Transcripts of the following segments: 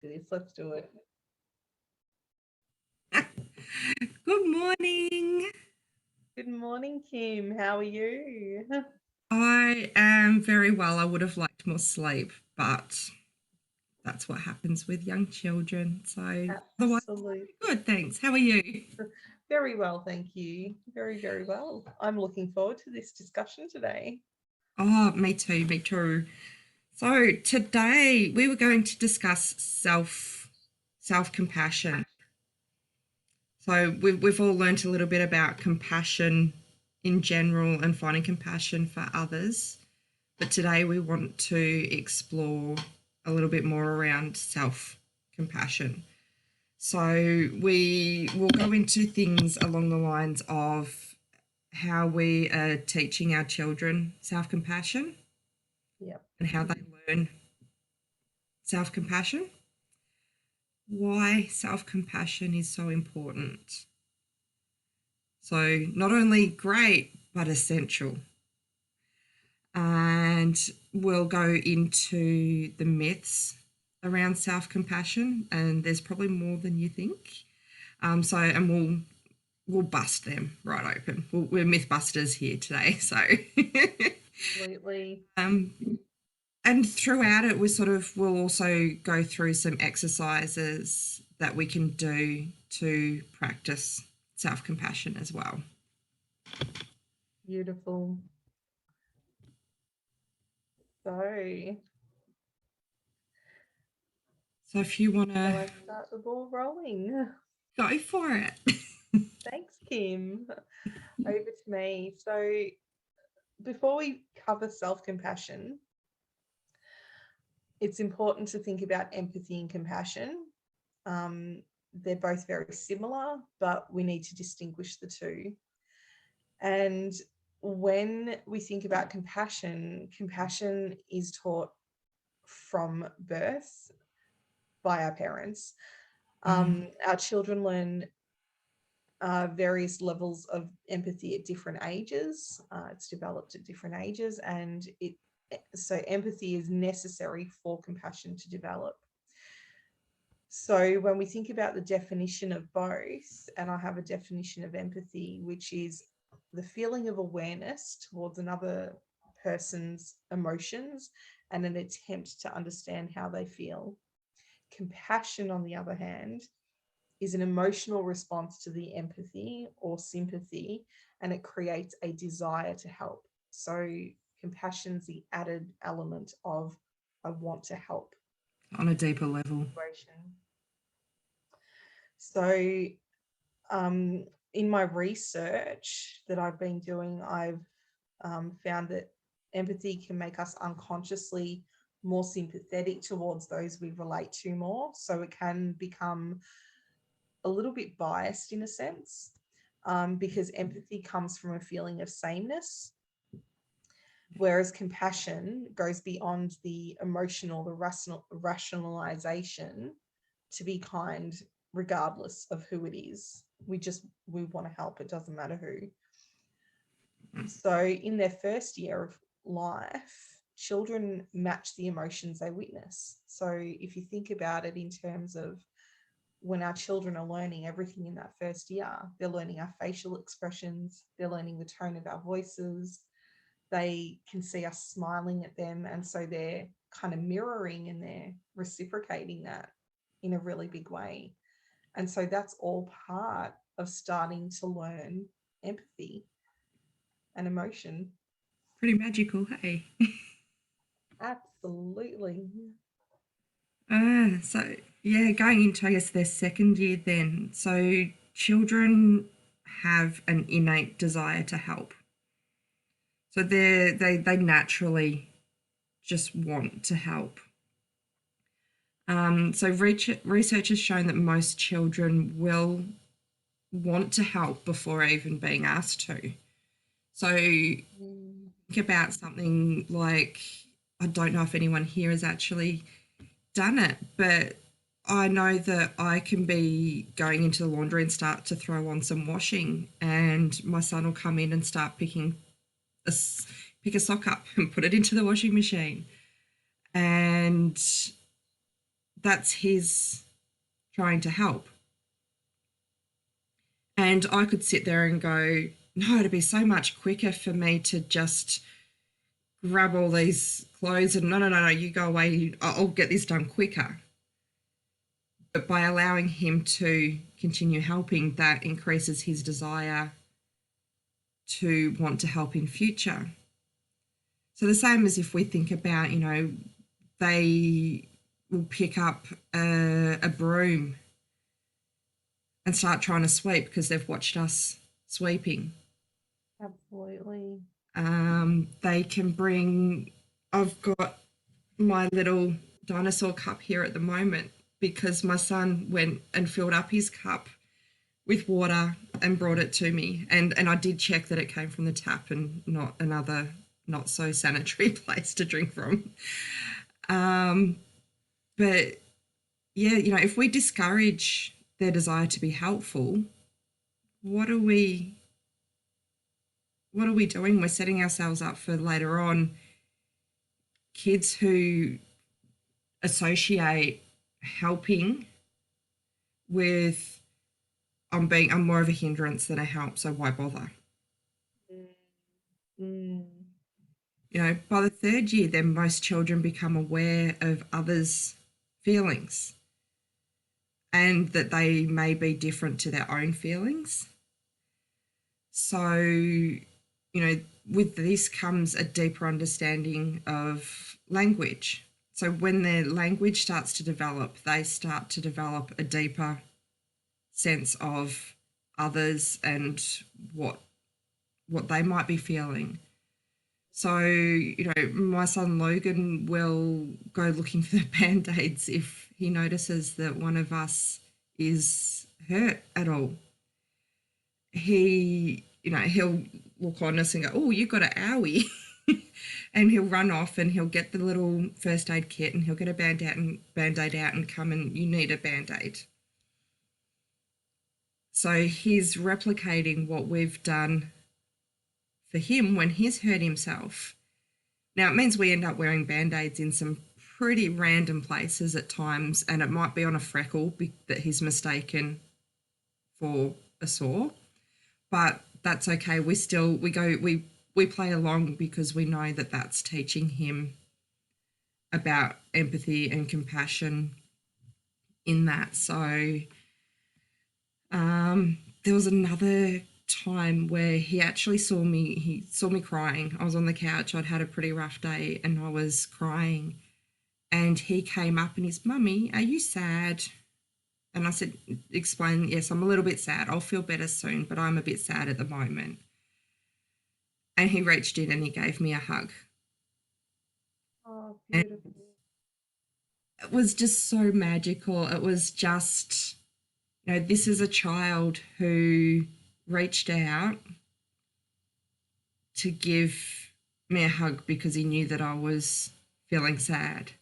this. Let's do it. Good morning. Good morning, Kim. How are you? I am very well. I would have liked more sleep, but that's what happens with young children. So, otherwise, Absolutely. good. Thanks. How are you? Very well, thank you. Very, very well. I'm looking forward to this discussion today. Oh, me too. Me too. So today we were going to discuss self compassion. So we've all learnt a little bit about compassion in general and finding compassion for others. But today we want to explore a little bit more around self compassion. So we will go into things along the lines of how we are teaching our children self compassion Yep. and how they learn self compassion, why self compassion is so important. So, not only great, but essential. And we'll go into the myths around self compassion, and there's probably more than you think. And we'll bust them right open. We're mythbusters here today, so. Absolutely. um, and throughout it, we'll also go through some exercises that we can do to practice self compassion as well. Beautiful. So, So if you want shall to I start the ball rolling? go for it. Thanks, Kim. Over to me. So, before we cover self compassion, it's important to think about empathy and compassion. Um, they're both very similar, but we need to distinguish the two. And when we think about compassion, compassion is taught from birth by our parents. Our children learn various levels of empathy at different ages. It's developed at different ages, and so empathy is necessary for compassion to develop. So when we think about the definition of both, and I have a definition of empathy, which is the feeling of awareness towards another person's emotions and an attempt to understand how they feel. Compassion, on the other hand, is an emotional response to the empathy or sympathy, and it creates a desire to help. So compassion's the added element of I want to help. On a deeper level. So in my research that I've been doing, I've found that empathy can make us unconsciously more sympathetic towards those we relate to more. So it can become a little bit biased in a sense, because empathy comes from a feeling of sameness, whereas compassion goes beyond the emotional, the rationalization to be kind regardless of who it is. We want to help, it doesn't matter who. So in their first year of life, children match the emotions they witness. So if you think about it in terms of when our children are learning everything in that first year, they're learning our facial expressions, they're learning the tone of our voices, they can see us smiling at them, and so they're kind of mirroring and they're reciprocating that in a really big way. And so that's all part of starting to learn empathy and emotion. Pretty magical, hey? Absolutely. So yeah, going into I guess their second year then. So children have an innate desire to help. So they naturally just want to help. So research has shown that most children will want to help before even being asked to. So think about something like, I don't know if anyone here has actually done it, but I know that I can be going into the laundry and start to throw on some washing, and my son will come in and start pick a sock up and put it into the washing machine. And that's his trying to help. And I could sit there and go, no, it'd be so much quicker for me to just grab all these clothes and no, you go away, I'll get this done quicker. But by allowing him to continue helping, that increases his desire to want to help in future. So the same as if we think about, they will pick up a broom and start trying to sweep because they've watched us sweeping. Absolutely. They can bring, I've got my little dinosaur cup here at the moment because my son went and filled up his cup with water and brought it to me. And I did check that it came from the tap and not another not so sanitary place to drink from. But yeah, if we discourage their desire to be helpful, what are we doing? We're setting ourselves up for later on kids who associate helping with I'm more of a hindrance than a help, so why bother? Mm. By the third year, then most children become aware of others' feelings and that they may be different to their own feelings. So, with this comes a deeper understanding of language. So when their language starts to develop, they start to develop a deeper sense of others and what they might be feeling. So, my son Logan will go looking for the band-aids if he notices that one of us is hurt at all. He'll look on us and go, oh, you got an owie. And he'll run off and he'll get the little first aid kit and he'll get a band-aid out and come and you need a band-aid. So he's replicating what we've done for him when he's hurt himself. Now, it means we end up wearing band-aids in some pretty random places at times, and it might be on a freckle that he's mistaken for a sore, but that's okay. We play along because we know that that's teaching him about empathy and compassion in that. So there was another time where he actually saw me crying. I was on the couch. I'd had a pretty rough day and I was crying, and he came up and he's, mummy, are you sad? And I said, explain, yes, I'm a little bit sad. I'll feel better soon, but I'm a bit sad at the moment. And he reached in and he gave me a hug. Oh, And beautiful. it was just so magical. It was just, this is a child who reached out to give me a hug because he knew that I was feeling sad.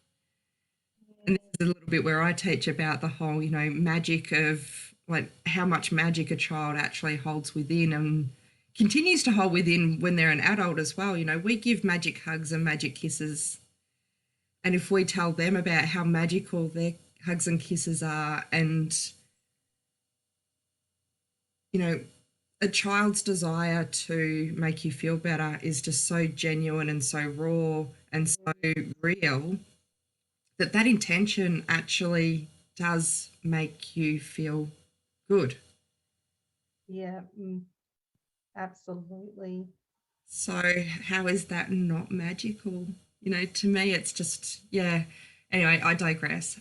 And this is a little bit where I teach about the whole, magic of like how much magic a child actually holds within and continues to hold within when they're an adult as well. We give magic hugs and magic kisses. And if we tell them about how magical their hugs and kisses are, and, a child's desire to make you feel better is just so genuine and so raw and so real that intention actually does make you feel good. Yeah, absolutely. So how is that not magical? To me, it's just, yeah. Anyway, I digress.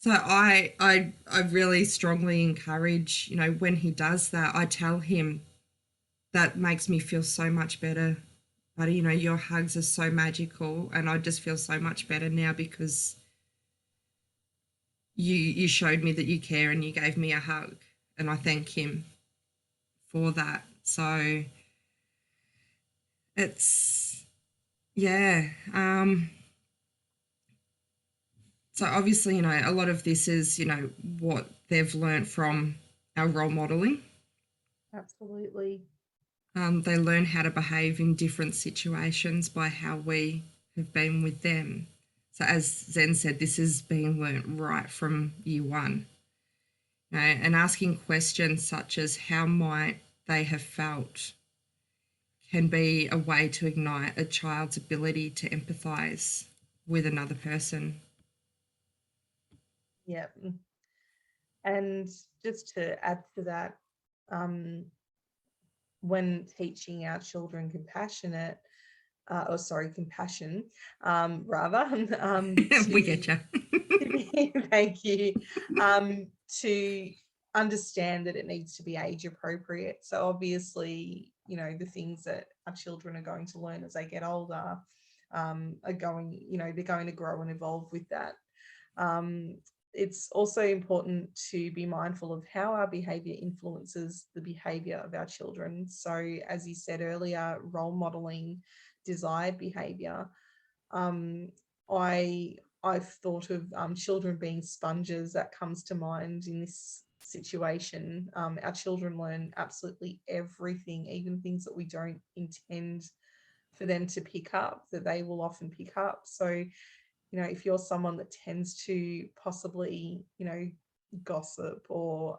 So I really strongly encourage, when he does that, I tell him that makes me feel so much better. Buddy, your hugs are so magical, and I just feel so much better now because you showed me that you care and you gave me a hug, and I thank him for that. So it's, yeah. So obviously, a lot of this is, what they've learned from our role modeling. Absolutely. They learn how to behave in different situations by how we have been with them. So as Zen said, this is being learnt right from year one. And asking questions such as how might they have felt can be a way to ignite a child's ability to empathise with another person. Yeah. And just to add to that, when teaching our children compassion, rather, We get to you. thank you, to understand that it needs to be age appropriate. So obviously, the things that our children are going to learn as they get older, are going, they're going to grow and evolve with that. It's also important to be mindful of how our behavior influences the behavior of our children. So, as you said earlier, role modeling desired behavior. Um, I I've thought of children being sponges. That comes to mind in this situation. Our children learn absolutely everything, even things that we don't intend for them to pick up, that they will often pick up. So if you're someone that tends to possibly, gossip or,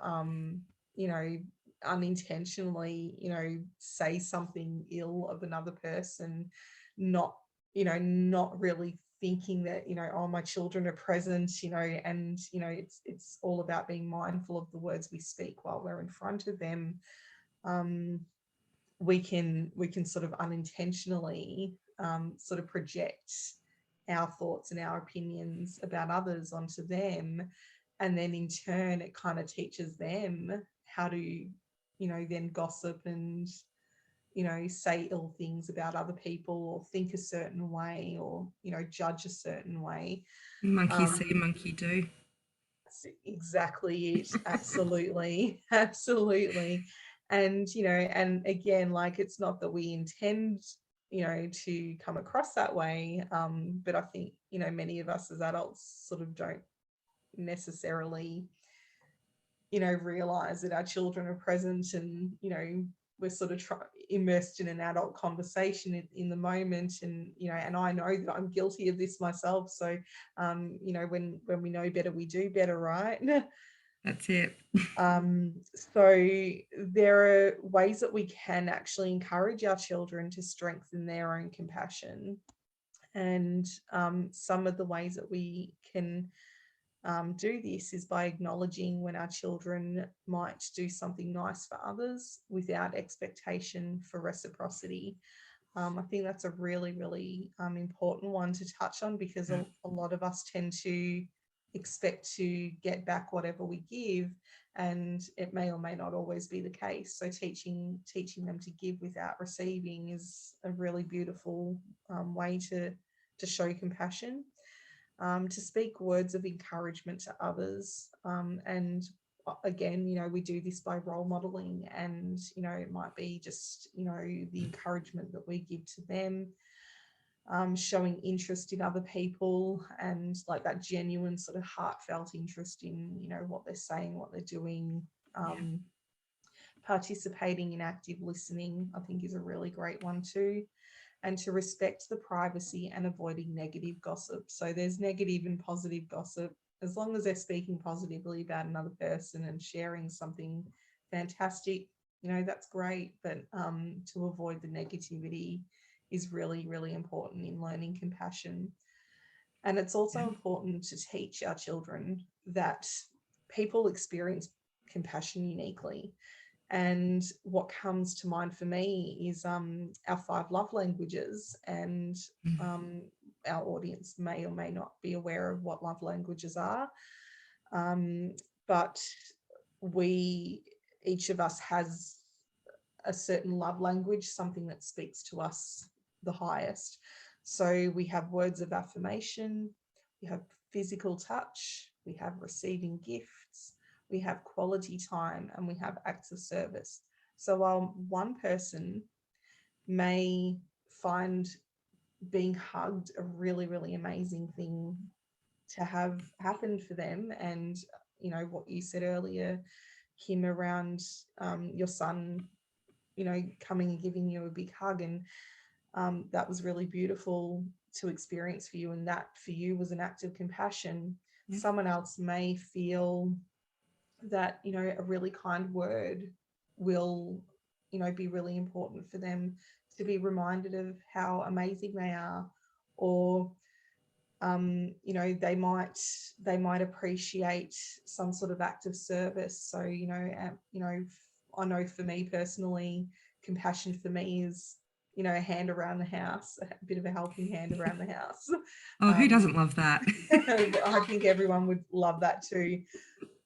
unintentionally, say something ill of another person, not, not really thinking that, oh, my children are present, and, it's all about being mindful of the words we speak while we're in front of them. We can sort of unintentionally sort of project our thoughts and our opinions about others onto them, and then in turn it kind of teaches them how to then gossip and say ill things about other people, or think a certain way, or judge a certain way. Monkey see, um monkey do. that's exactly it. Absolutely. Absolutely. And, and again, like, it's not that we intend, to come across that way. But I think, many of us as adults sort of don't necessarily, realize that our children are present, and, we're sort of immersed in an adult conversation in the moment. And and I know that I'm guilty of this myself. So when we know better, we do better, right? That's it. So there are ways that we can actually encourage our children to strengthen their own compassion. And some of the ways that we can do this is by acknowledging when our children might do something nice for others without expectation for reciprocity. I think that's a really, really important one to touch on, because a lot of us tend to expect to get back whatever we give, and it may or may not always be the case. So teaching them to give without receiving is a really beautiful way to show compassion. To speak words of encouragement to others. And again, we do this by role modeling, and, it might be just, the encouragement that we give to them, showing interest in other people, and like that genuine sort of heartfelt interest in, what they're saying, what they're doing. Participating in active listening, I think, is a really great one too. And to respect the privacy and avoiding negative gossip. So there's negative and positive gossip. As long as they're speaking positively about another person and sharing something fantastic, that's great. But to avoid the negativity is really, really important in learning compassion. And it's also important to teach our children that people experience compassion uniquely. And what comes to mind for me is our 5 love languages. And our audience may or may not be aware of what love languages are. But each of us has a certain love language, something that speaks to us the highest. So we have words of affirmation, we have physical touch, we have receiving gifts, we have quality time, and we have acts of service. So while one person may find being hugged a really, really amazing thing to have happened for them, and what you said earlier, Kim, around your son, coming and giving you a big hug, and that was really beautiful. to experience for you, and that for you was an act of compassion, Yeah. someone else may feel that, you know, a really kind word will, you know, be really important for them to be reminded of how amazing they are. Or you know, they might appreciate some sort of act of service. So, you know, I know for me personally, compassion for me is, you know, a hand around the house, a bit of a helping hand around the house. Oh, who um, doesn't love that? I think everyone would love that too.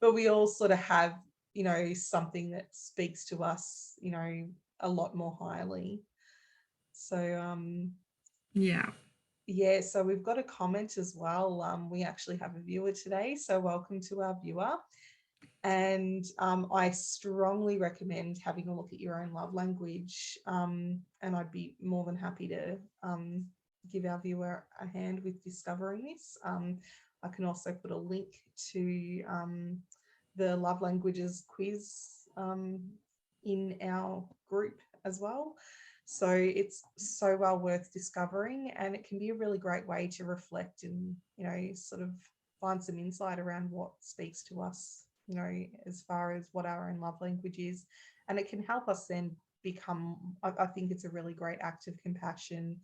But we all sort of have, you know, something that speaks to us, you know, a lot more highly. So Yeah. yeah, so we've got a comment as well. We actually have a viewer today, so welcome to our viewer. And I strongly recommend having a look at your own love language. And I'd be more than happy to give our viewer a hand with discovering this. I can also put a link to the love languages quiz in our group as well. So it's so well worth discovering, and it can be a really great way to reflect and, you know, sort of find some insight around what speaks to us, you know, as far as what our own love language is. And it can help us then become, I think it's a really great act of compassion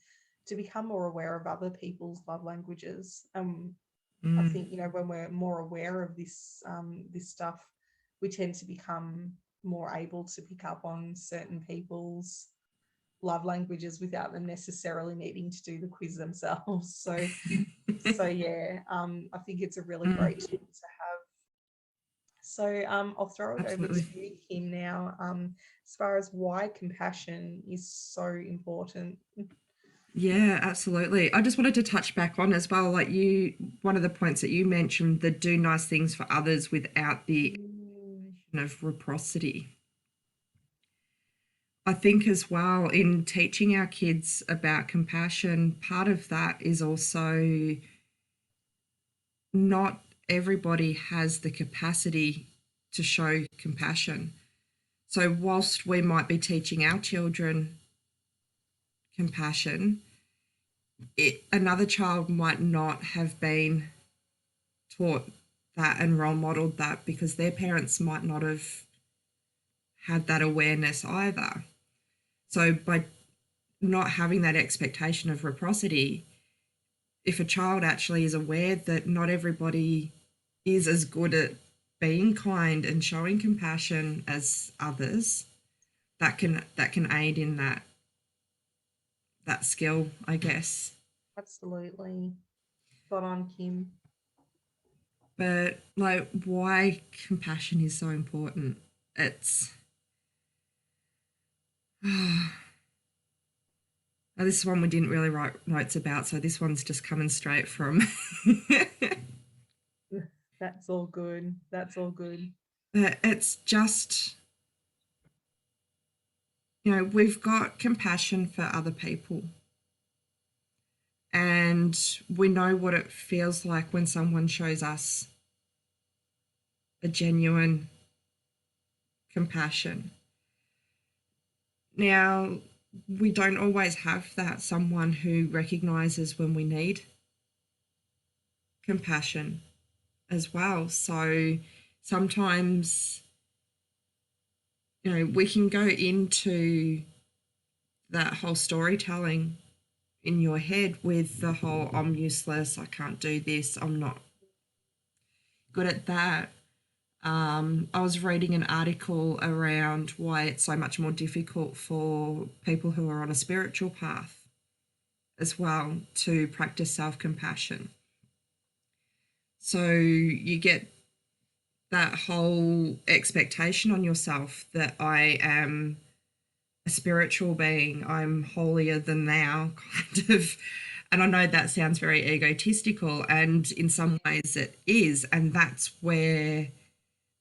to become more aware of other people's love languages. I Mm. think, you know, when we're more aware of this stuff, we tend to become more able to pick up on certain people's love languages without them necessarily needing to do the quiz themselves. So yeah, I think it's a really great tool to have. So I'll throw it over to Absolutely. you, Kim, now. As far as why compassion is so important. Yeah, absolutely. I just wanted to touch back on as well, like one of the points that you mentioned, the do nice things for others without the Mm, of reciprocity. I think as well in teaching our kids about compassion, part of that is also not everybody has the capacity to show compassion. So, whilst we might be teaching our children compassion, another child might not have been taught that and role modeled that because their parents might not have had that awareness either. So, by not having that expectation of reciprocity, if a child actually is aware that not everybody is as good at being kind and showing compassion as others, that can aid in that skill, I guess. absolutely. Spot on, Kim. But like why compassion is so important. It's oh, this is one we didn't really write notes about, so this one's just coming straight from That's all good. That's all good. but it's just, we've got compassion for other people. And we know what it feels like when someone shows us a genuine compassion. Now, we don't always have that someone who recognizes when we need compassion as well. So sometimes, we can go into that whole storytelling in your head with the whole I'm useless, I can't do this, I'm not good at that. I was reading an article around why it's so much more difficult for people who are on a spiritual path as well to practice self compassion. So you get that whole expectation on yourself that I am a spiritual being, I'm holier than thou, kind of. And I know that sounds very egotistical, and in some ways it is. And that's where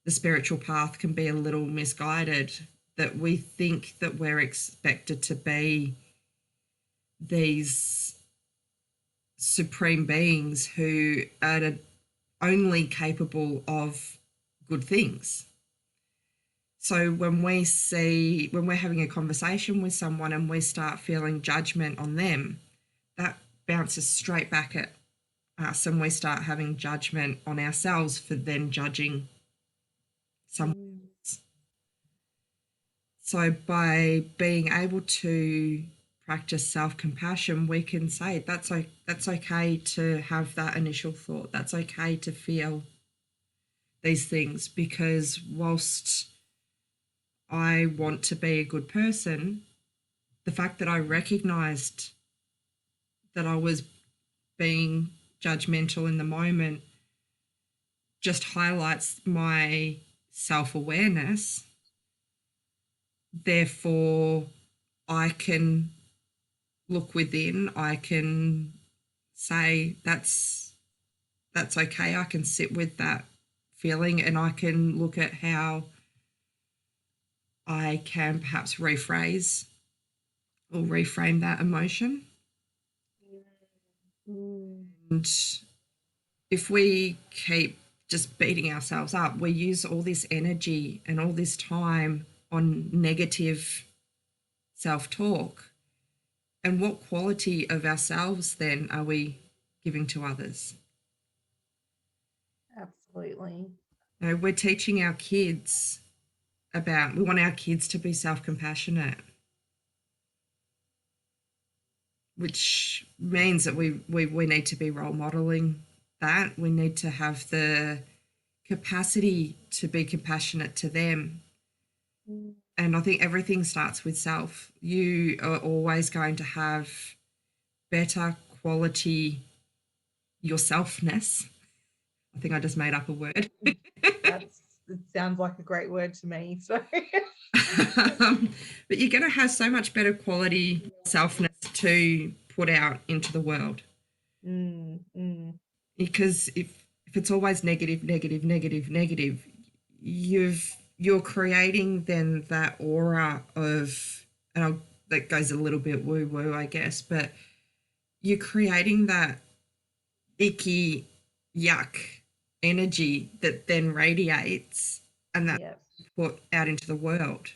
the spiritual path can be a little misguided, that we think that we're expected to be these supreme beings who are only capable of good things. So when we're having a conversation with someone and we start feeling judgment on them, that bounces straight back at us, and we start having judgment on ourselves for then judging someone Mm. else. So by being able to practice self-compassion, we can say that's okay to have that initial thought. That's okay to feel these things, because whilst I want to be a good person, the fact that I recognized that I was being judgmental in the moment just highlights my self-awareness. Therefore, I can look within. I can say that's okay. I can sit with that feeling, and I can look at how I can perhaps rephrase or reframe that emotion. Mm. And if we keep just beating ourselves up, we use all this energy and all this time on negative self talk. And what quality of ourselves then are we giving to others? Absolutely. You know, we're teaching our kids about, we want our kids to be self compassionate, which means that we need to be role modeling that. We need to have the capacity to be compassionate to them. Mm. And I think everything starts with self. You are always going to have better quality yourselfness. I think I just made up a word. That's it sounds like a great word to me. So But you're going to have so much better quality selfness to put out into the world. mm, mm, Because if it's always negative, negative, negative, negative, you're creating then that aura of, and that goes a little bit woo woo, I guess, but you're creating that icky, yuck energy that then radiates, and that's yeah. put out into the world.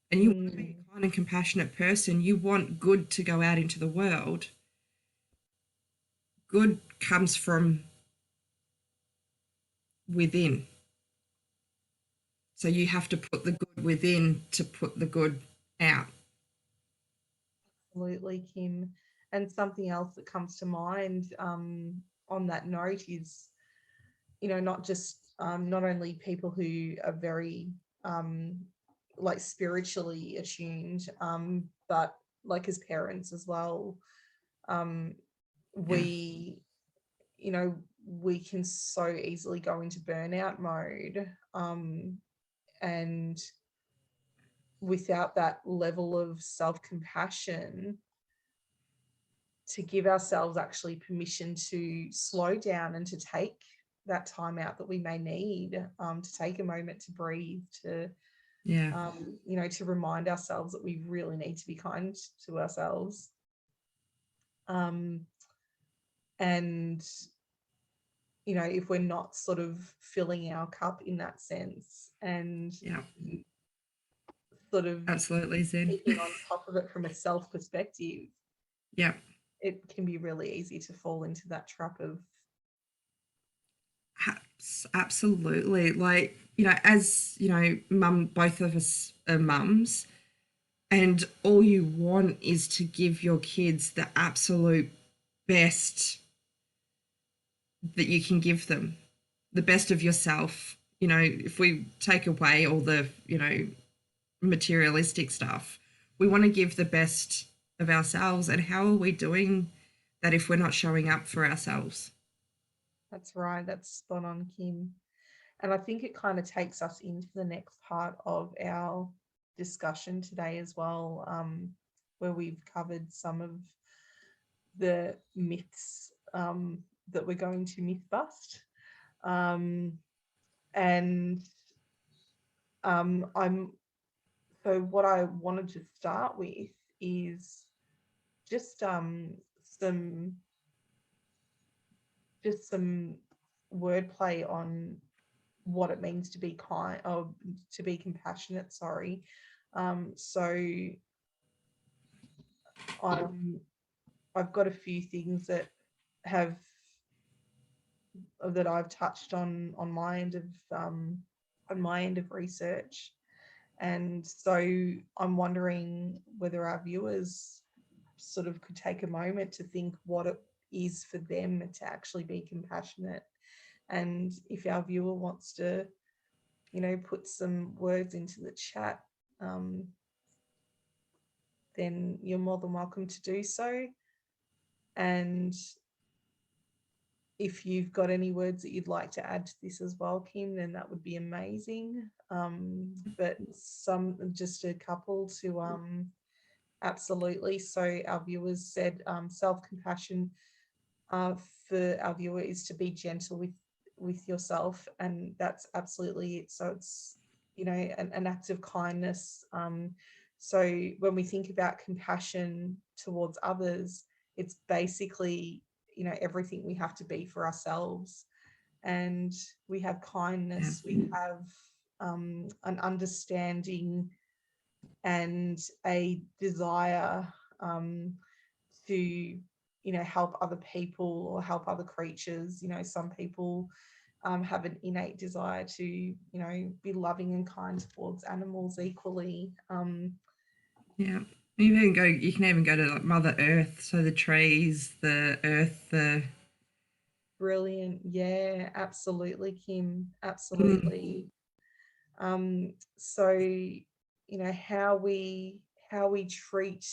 And you want to be Mm, a kind and compassionate person. You want good to go out into the world. Good comes from within. So you have to put the good within to put the good out. absolutely, Kim. And something else that comes to mind on that note is, not just not only people who are very um, like spiritually attuned, but like as parents as well. Um, Yeah. we, we can so easily go into burnout mode. And without that level of self compassion, to give ourselves actually permission to slow down and to take that time out that we may need, to take a moment to breathe, Yeah. to remind ourselves that we really need to be kind to ourselves. Um, and, if we're not sort of filling our cup in that sense and Yeah. sort of Absolutely, Zen. keeping on top of it from a self perspective, Yeah. it can be really easy to fall into that trap of Absolutely. Like, as mum, both of us are mums, and all you want is to give your kids the absolute best that you can give them, the best of yourself. If we take away all the, materialistic stuff, we want to give the best of ourselves. And how are we doing that if we're not showing up for ourselves? that's right, that's spot on, Kim. And I think it kind of takes us into the next part of our discussion today as well, where we've covered some of the myths that we're going to myth bust. Um, and I'm so what I wanted to start with is just some some wordplay on what it means to be kind or to be compassionate, sorry. So I'm I've got a few things have that I've touched on my end of research. And so I'm wondering whether our viewers sort of could take a moment to think what it is for them to actually be compassionate. And if our viewer wants to, put some words into the chat, um, then you're more than welcome to do so. And if you've got any words that you'd like to add to this as well, Kim, then that would be amazing. But just a couple to absolutely. So our viewers said self-compassion uh, for our viewer is to be gentle with yourself, and that's absolutely it. So it's an act of kindness. So when we think about compassion towards others, it's basically everything we have to be for ourselves, and we have Yeah. kindness, we have an understanding and a desire to help other people or help other creatures. Some people have an innate desire to be loving and kind towards animals equally. Yeah. You can even go to like Mother Earth, so the trees, the earth, the Brilliant. Yeah, absolutely, Kim, mm, absolutely. So how we treat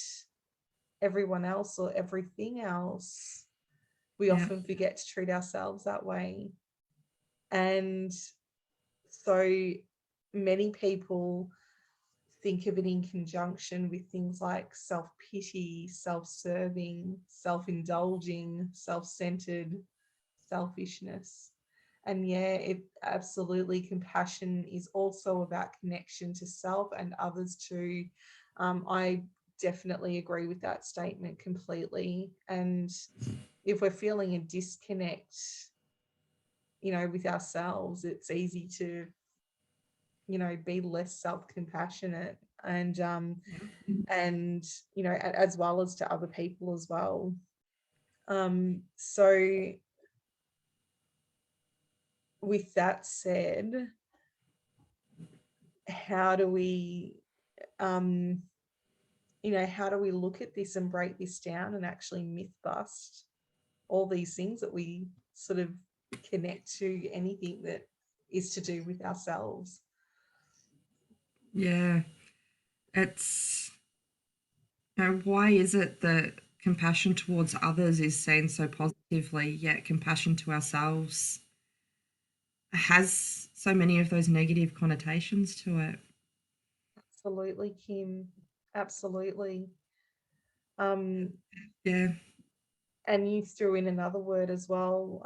everyone else or everything else, we yeah, often forget to treat ourselves that way. And so many people think of it in conjunction with things like self pity, self serving, self indulging, self centered, selfishness. And yeah, it absolutely, compassion is also about connection to self and others too. I definitely agree with that statement completely. And if we're feeling a disconnect, with ourselves, it's easy to, be less self-compassionate and yeah, and as well as to other people as well. So with that said, how do we um how do we look at this and break this down and actually myth bust all these things that we sort of connect to anything that is to do with ourselves? yeah. It's why is it that compassion towards others is seen so positively, yet compassion to ourselves has so many of those negative connotations to it? Absolutely, Kim, absolutely. um Yeah, and you threw in another word as well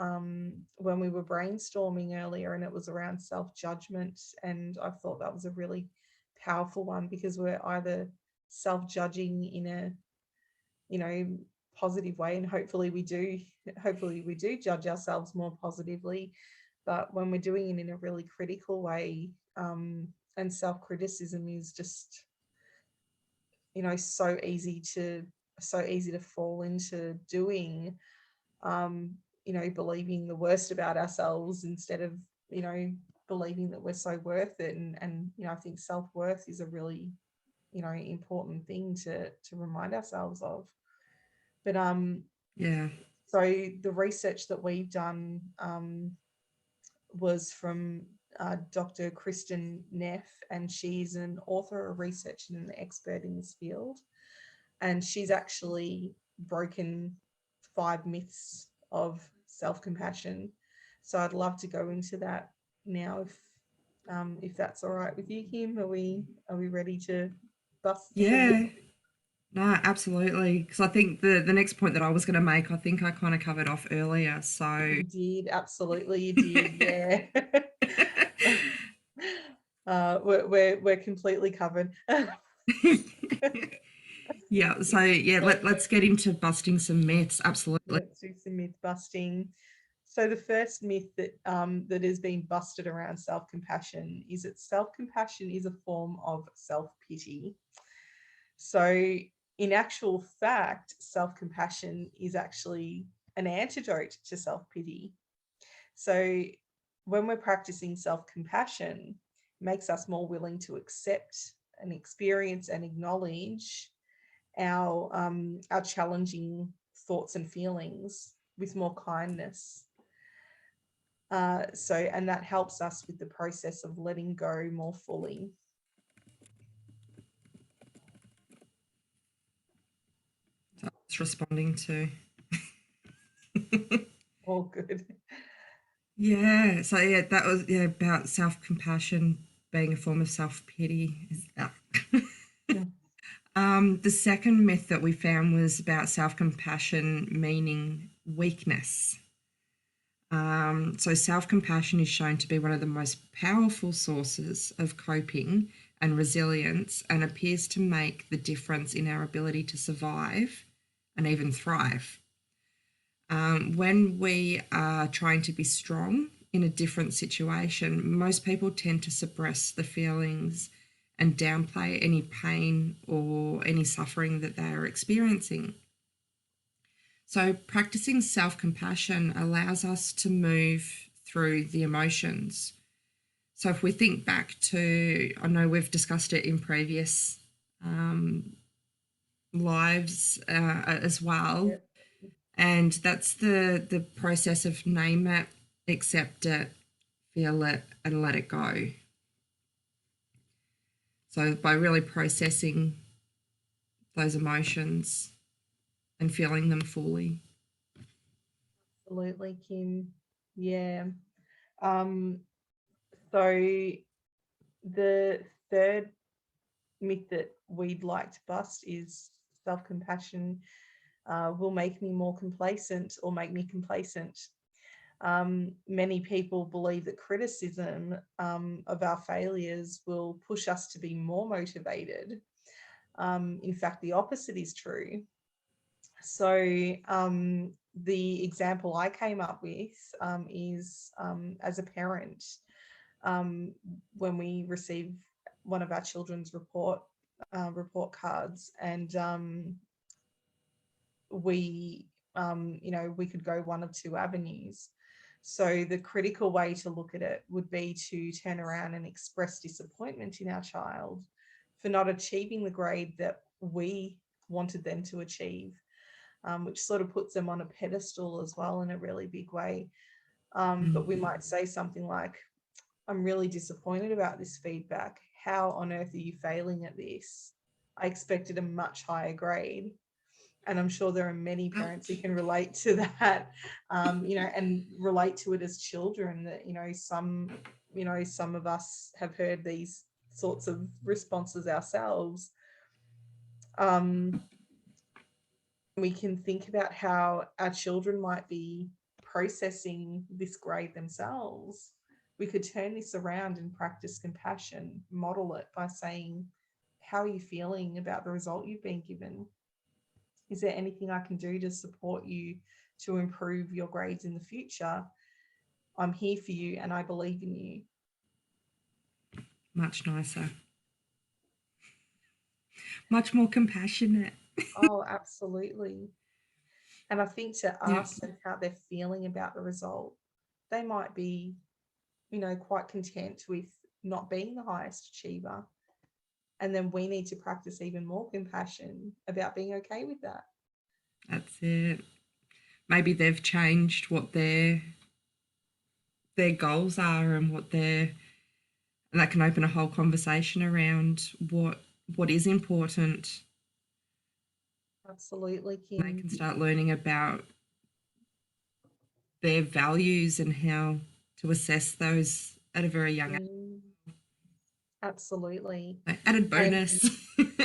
when we were brainstorming earlier, and it was around self-judgment. And I thought that was a really powerful one, because we're either self-judging in a you know positive way, and hopefully we do judge ourselves more positively. But when we're doing it in a really critical way, and self-criticism is just so easy to fall into doing, um, believing the worst about ourselves instead of, believing that we're so worth it. And I think self-worth is a really, important thing to remind ourselves of. But yeah, so the research that we've done was from Dr. Kristen Neff, and she's an author, a researcher, and an expert in this field. And she's actually broken 5 myths of self-compassion. So I'd love to go into that now, if that's all right with you, Kim. Are we ready to bust some myths? yeah. No, absolutely. Because I think the next point that I was going to make, I think I kind of covered off earlier. So, You did, absolutely, you did, yeah. We're completely covered. yeah. So yeah, let's get into busting some myths. Absolutely. Let's do some myth busting. So the first myth that has been busted around self-compassion is that self-compassion is a form of self-pity. So in actual fact, self-compassion is actually an antidote to self-pity. So when we're practicing self-compassion, it makes us more willing to accept and experience and acknowledge our challenging thoughts and feelings with more kindness. And that helps us with the process of letting go more fully. So it's responding to. All good. Yeah. So yeah, that was about self-compassion being a form of self-pity. The second myth that we found was about self-compassion meaning weakness. So self-compassion is shown to be one of the most powerful sources of coping and resilience, and appears to make the difference in our ability to survive and even thrive. When we are trying to be strong in a different situation, most people tend to suppress the feelings and downplay any pain or any suffering that they are experiencing. So, practicing self compassion allows us to move through the emotions. So, if we think back to, I know we've discussed it in previous lives as well, Yep. and that's the process of name it, accept it, feel it, and let it go. So, by really processing those emotions and feeling them fully. Absolutely, Kim. Yeah. Um, so the third myth that we'd like to bust is self-compassion will make me more complacent or make me complacent. Many people believe that criticism of our failures will push us to be more motivated. In fact, the opposite is true. So the example I came up with is as a parent, um, when we receive one of our children's report cards, and we we could go one of two avenues. So the critical way to look at it would be to turn around and express disappointment in our child for not achieving the grade that we wanted them to achieve, which sort of puts them on a pedestal as well in a really big way. But we might say something like, I'm really disappointed about this feedback. How on earth are you failing at this? I expected a much higher grade. And I'm sure there are many parents who can relate to that, and relate to it as children, that, some of us have heard these sorts of responses ourselves. We can think about how our children might be processing this grade themselves. We could turn this around and practice compassion, model it by saying, how are you feeling about the result you've been given? Is there anything I can do to support you to improve your grades in the future? I'm here for you and I believe in you. Much nicer, much more compassionate. Oh, absolutely. And I think to Yeah, ask them how they're feeling about the result, they might be, quite content with not being the highest achiever. And then we need to practice even more compassion about being okay with that. that's it. Maybe they've changed what their goals are and and that can open a whole conversation around what is important. Absolutely, They Kim. can start learning about their values and how to assess those at a very young age. Mm, absolutely. Added And bonus.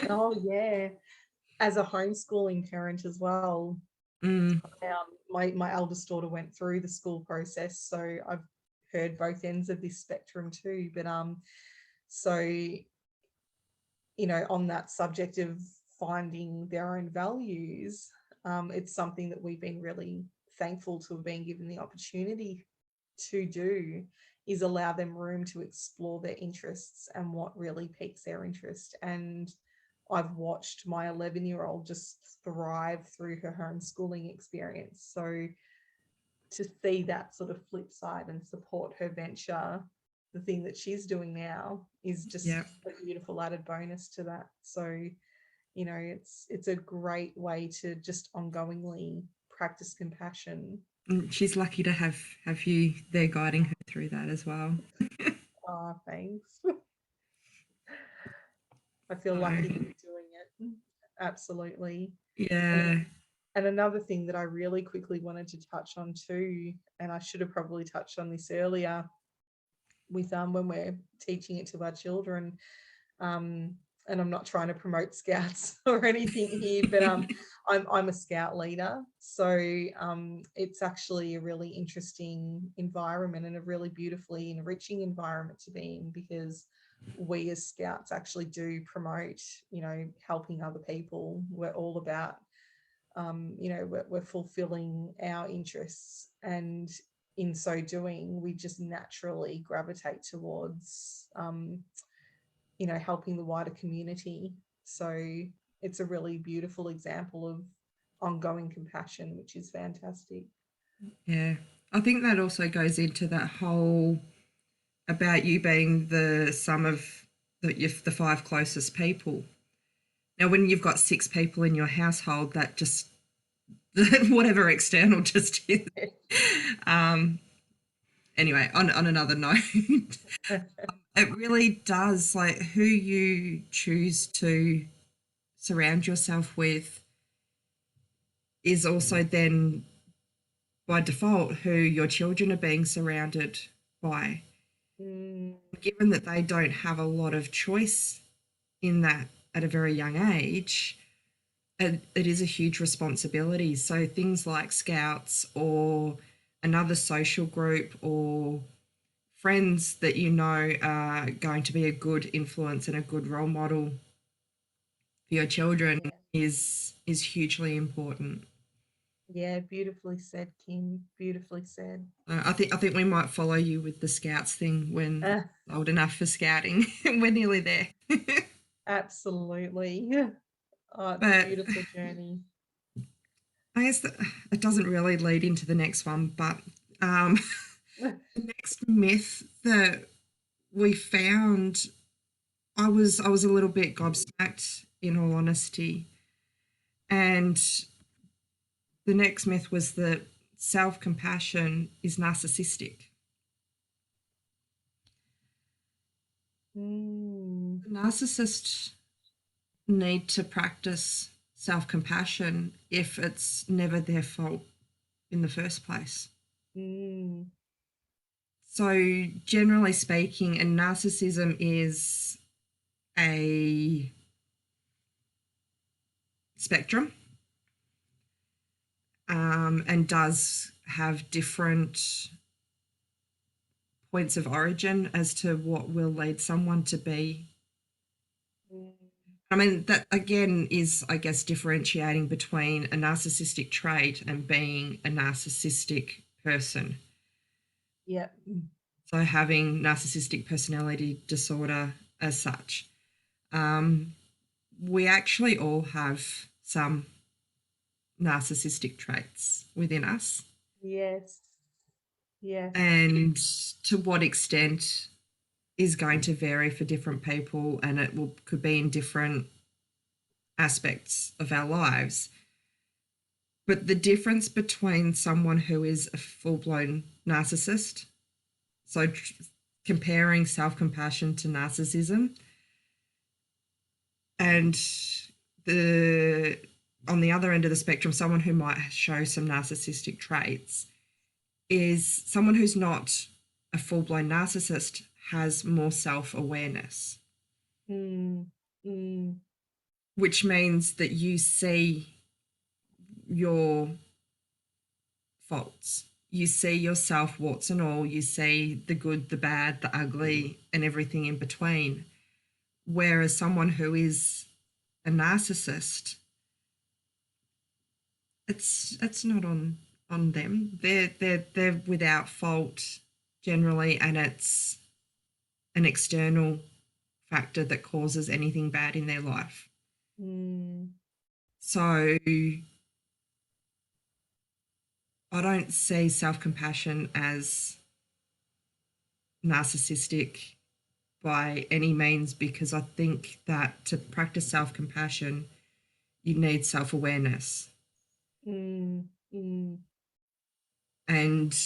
oh, yeah, as a homeschooling parent as well, Mm, my eldest daughter went through the school process, so I've heard both ends of this spectrum too. But so on that subject of finding their own values, it's something that we've been really thankful to have been given the opportunity to do, is allow them room to explore their interests and what really piques their interest. And I've watched my 11-year-old just thrive through her homeschooling experience. So to see that sort of flip side and support her venture, the thing that she's doing now, is just Yeah. a beautiful added bonus to that. So, you know, it's a great way to just ongoingly practice compassion. And she's lucky to have you there guiding her through that as well. Ah, thanks. I feel lucky to So, be doing it. Absolutely. And yeah. and another thing that I really quickly wanted to touch on too, and I should have probably touched on this earlier with when we're teaching it to our children, um, and I'm not trying to promote scouts or anything here, but I'm a scout leader, so it's actually a really interesting environment and a really beautifully enriching environment to be in, because we as scouts actually do promote, you know, helping other people. We're all about, you know, we're fulfilling our interests, and in so doing, we just naturally gravitate towards, you know, helping the wider community. So it's a really beautiful example of ongoing compassion, which is fantastic. Yeah. I think that also goes into that whole about you being the sum of the five closest people. Now, when you've got six people in your household, that just whatever external just is. Um, anyway, on another note, it really does, like, who you choose to surround yourself with is also then by default who your children are being surrounded by. Mm, Given that they don't have a lot of choice in that at a very young age, it is a huge responsibility. So things like scouts or another social group or friends that you know are going to be a good influence and a good role model for your children yeah, is hugely important. yeah, beautifully said, Kim. Beautifully said. I think we might follow you with the scouts thing when Uh, old enough for scouting. We're nearly there. Absolutely. Oh, it's a But beautiful journey. I guess that it doesn't really lead into the next one. But um, the next myth that we found, I was a little bit gobsmacked in all honesty, and the next myth was that self compassion is narcissistic. Mm, The narcissists need to practice self compassion if it's never their fault in the first place. mm, So, generally speaking, and narcissism is a spectrum, and does have different points of origin as to what will lead someone to be. mm. I mean, that again is, I guess, differentiating between a narcissistic trait and being a narcissistic person. Yeah. So, having narcissistic personality disorder as such. Um, we actually all have some narcissistic traits within us. Yes. Yes. And to what extent is going to vary for different people, and could be in different aspects of our lives. But the difference between someone who is a full-blown narcissist, so comparing self-compassion to narcissism, and the on the other end of the spectrum, someone who might show some narcissistic traits, is someone who's not a full-blown narcissist has more self-awareness, Mm, mm. which means that you see your faults. You see yourself, warts and all. You see the good, the bad, the ugly, and everything in between. Whereas someone who is a narcissist, it's not on them. They're without fault generally, and it's an external factor that causes anything bad in their life. Mm, So I don't see self compassion as narcissistic by any means, because I think that to practice self compassion, you need self awareness. mm, mm. And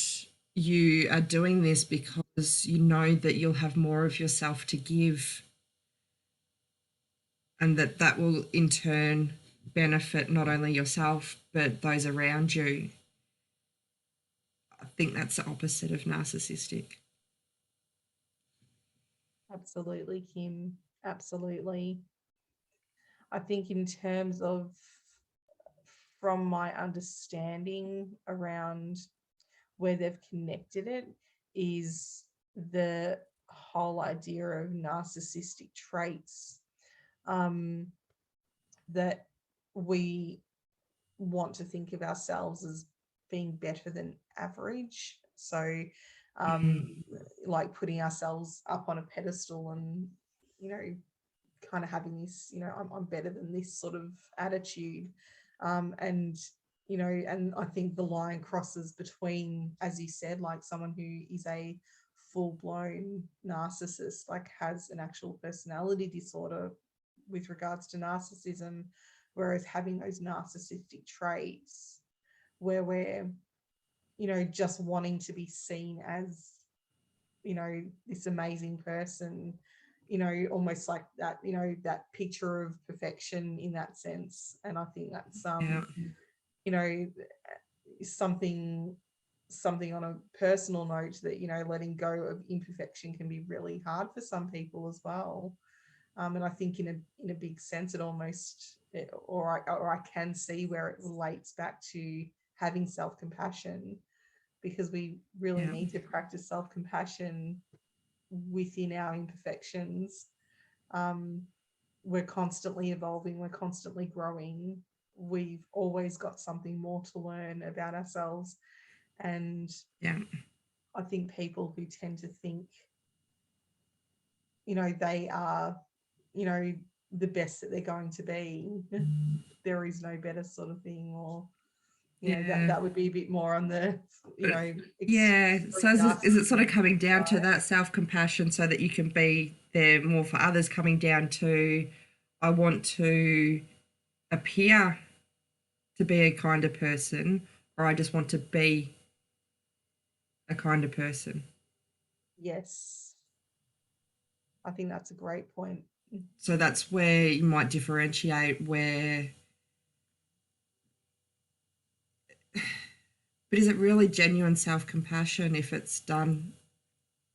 you are doing this because you know that you'll have more of yourself to give, and that that will in turn benefit not only yourself but those around you. I think that's the opposite of narcissistic. Absolutely, Kim. Absolutely. I think in terms of, from my understanding around where they've connected it, is the whole idea of narcissistic traits, um, that we want to think of ourselves as being better than average. So, um, Mm, like putting ourselves up on a pedestal and, you know, kind of having this, I'm better than this sort of attitude. And, and I think the line crosses between, as you said, like someone who is a full blown narcissist, like has an actual personality disorder with regards to narcissism, whereas having those narcissistic traits where we're, just wanting to be seen as, this amazing person, almost like that, that picture of perfection in that sense. And I think that's, yeah, you know, something something on a personal note that, letting go of imperfection can be really hard for some people as well. And I think in a big sense, it almost, or I can see where it relates back to having self compassion, because we really yeah, need to practice self compassion within our imperfections. Um, we're constantly evolving, we're constantly growing. We've always got something more to learn about ourselves. And yeah, I think people who tend to think, they are, you know, the best that they're going to be, there is no better sort of thing, or, that yeah. that would be a bit more on the, But yeah, so extreme is it sort of narcissism coming down to side. that self compassion so that you can be there more for others, coming down to, I want to appear to be a kinder person, or I just want to be a kinder person? Yes, I think that's a great point. So that's where you might differentiate where, but is it really genuine self compassion if it's done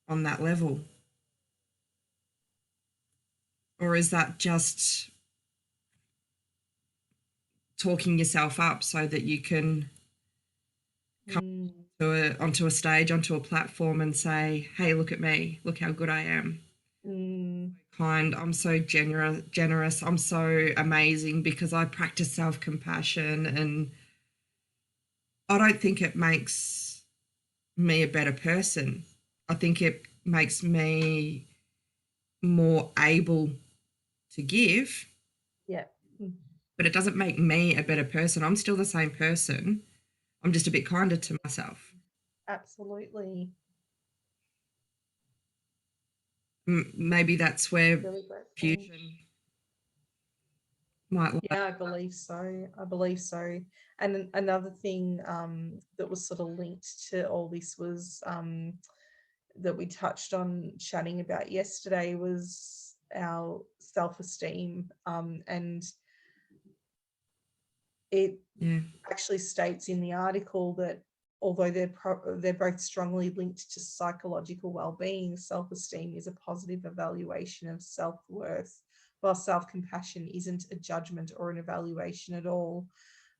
on that level? Or is that just talking yourself up so that you can come Mm, onto a stage, onto a platform and say, hey, look at me, look how good I am. mm, Kind, I'm so generous, I'm so amazing because I practice self compassion. And I don't think it makes me a better person. I think it makes me more able to give, yeah, mm, but it doesn't make me a better person. I'm still the same person. I'm just a bit kinder to myself. absolutely. Maybe that's where Really great point. fusion might lie. Yeah, I believe so. I believe so. And another thing, that was sort of linked to all this was, that we touched on chatting about yesterday, was our self-esteem. And it Yeah, actually states in the article that although they're both strongly linked to psychological well-being, self-esteem is a positive evaluation of self-worth, while self-compassion isn't a judgment or an evaluation at all.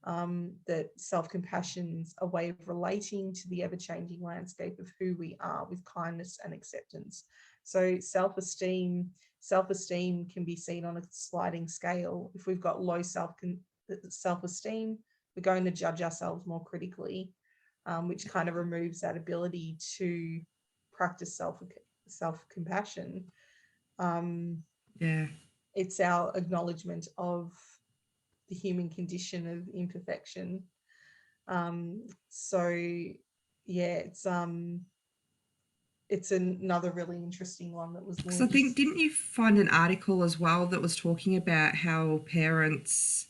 That self-compassion's a way of relating to the ever-changing landscape of who we are with kindness and acceptance. So self-esteem can be seen on a sliding scale. If we've got low self-esteem, we're going to judge ourselves more critically, which kind of removes that ability to practice self-compassion. Um, yeah, it's our acknowledgement of the human condition of imperfection. So yeah, it's another really interesting one that was Because I think, launched. didn't you find an article as well that was talking about how parents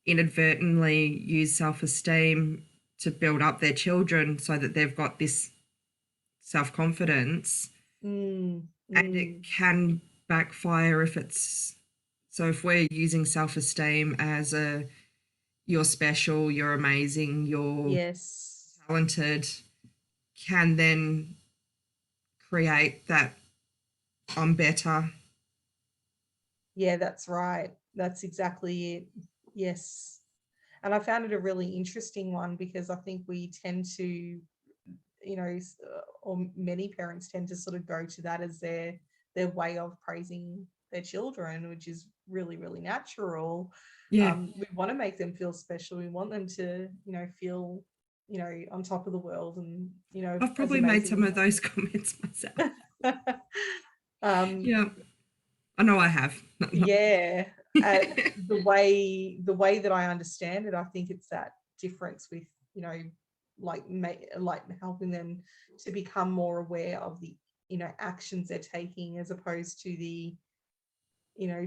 inadvertently use self esteem to build up their children so that they've got this self confidence, Mm, and it mm, can backfire if it's so if we're using self esteem as a you're special, you're amazing, you're yes. talented, can then create that I'm better. Yeah, that's right. That's exactly it. Yes. And I found it a really interesting one because I think we tend to, or many parents tend to sort of go to that as their way of praising their children, which is really, really natural. Yeah, We want to make them feel special. We want them to, feel, on top of the world and, I've as probably made some amazing of those comments myself. as um, Yeah, I know I have. yeah, the way that I understand it, I think it's that difference with, like helping them to become more aware of the, actions they're taking as opposed to the,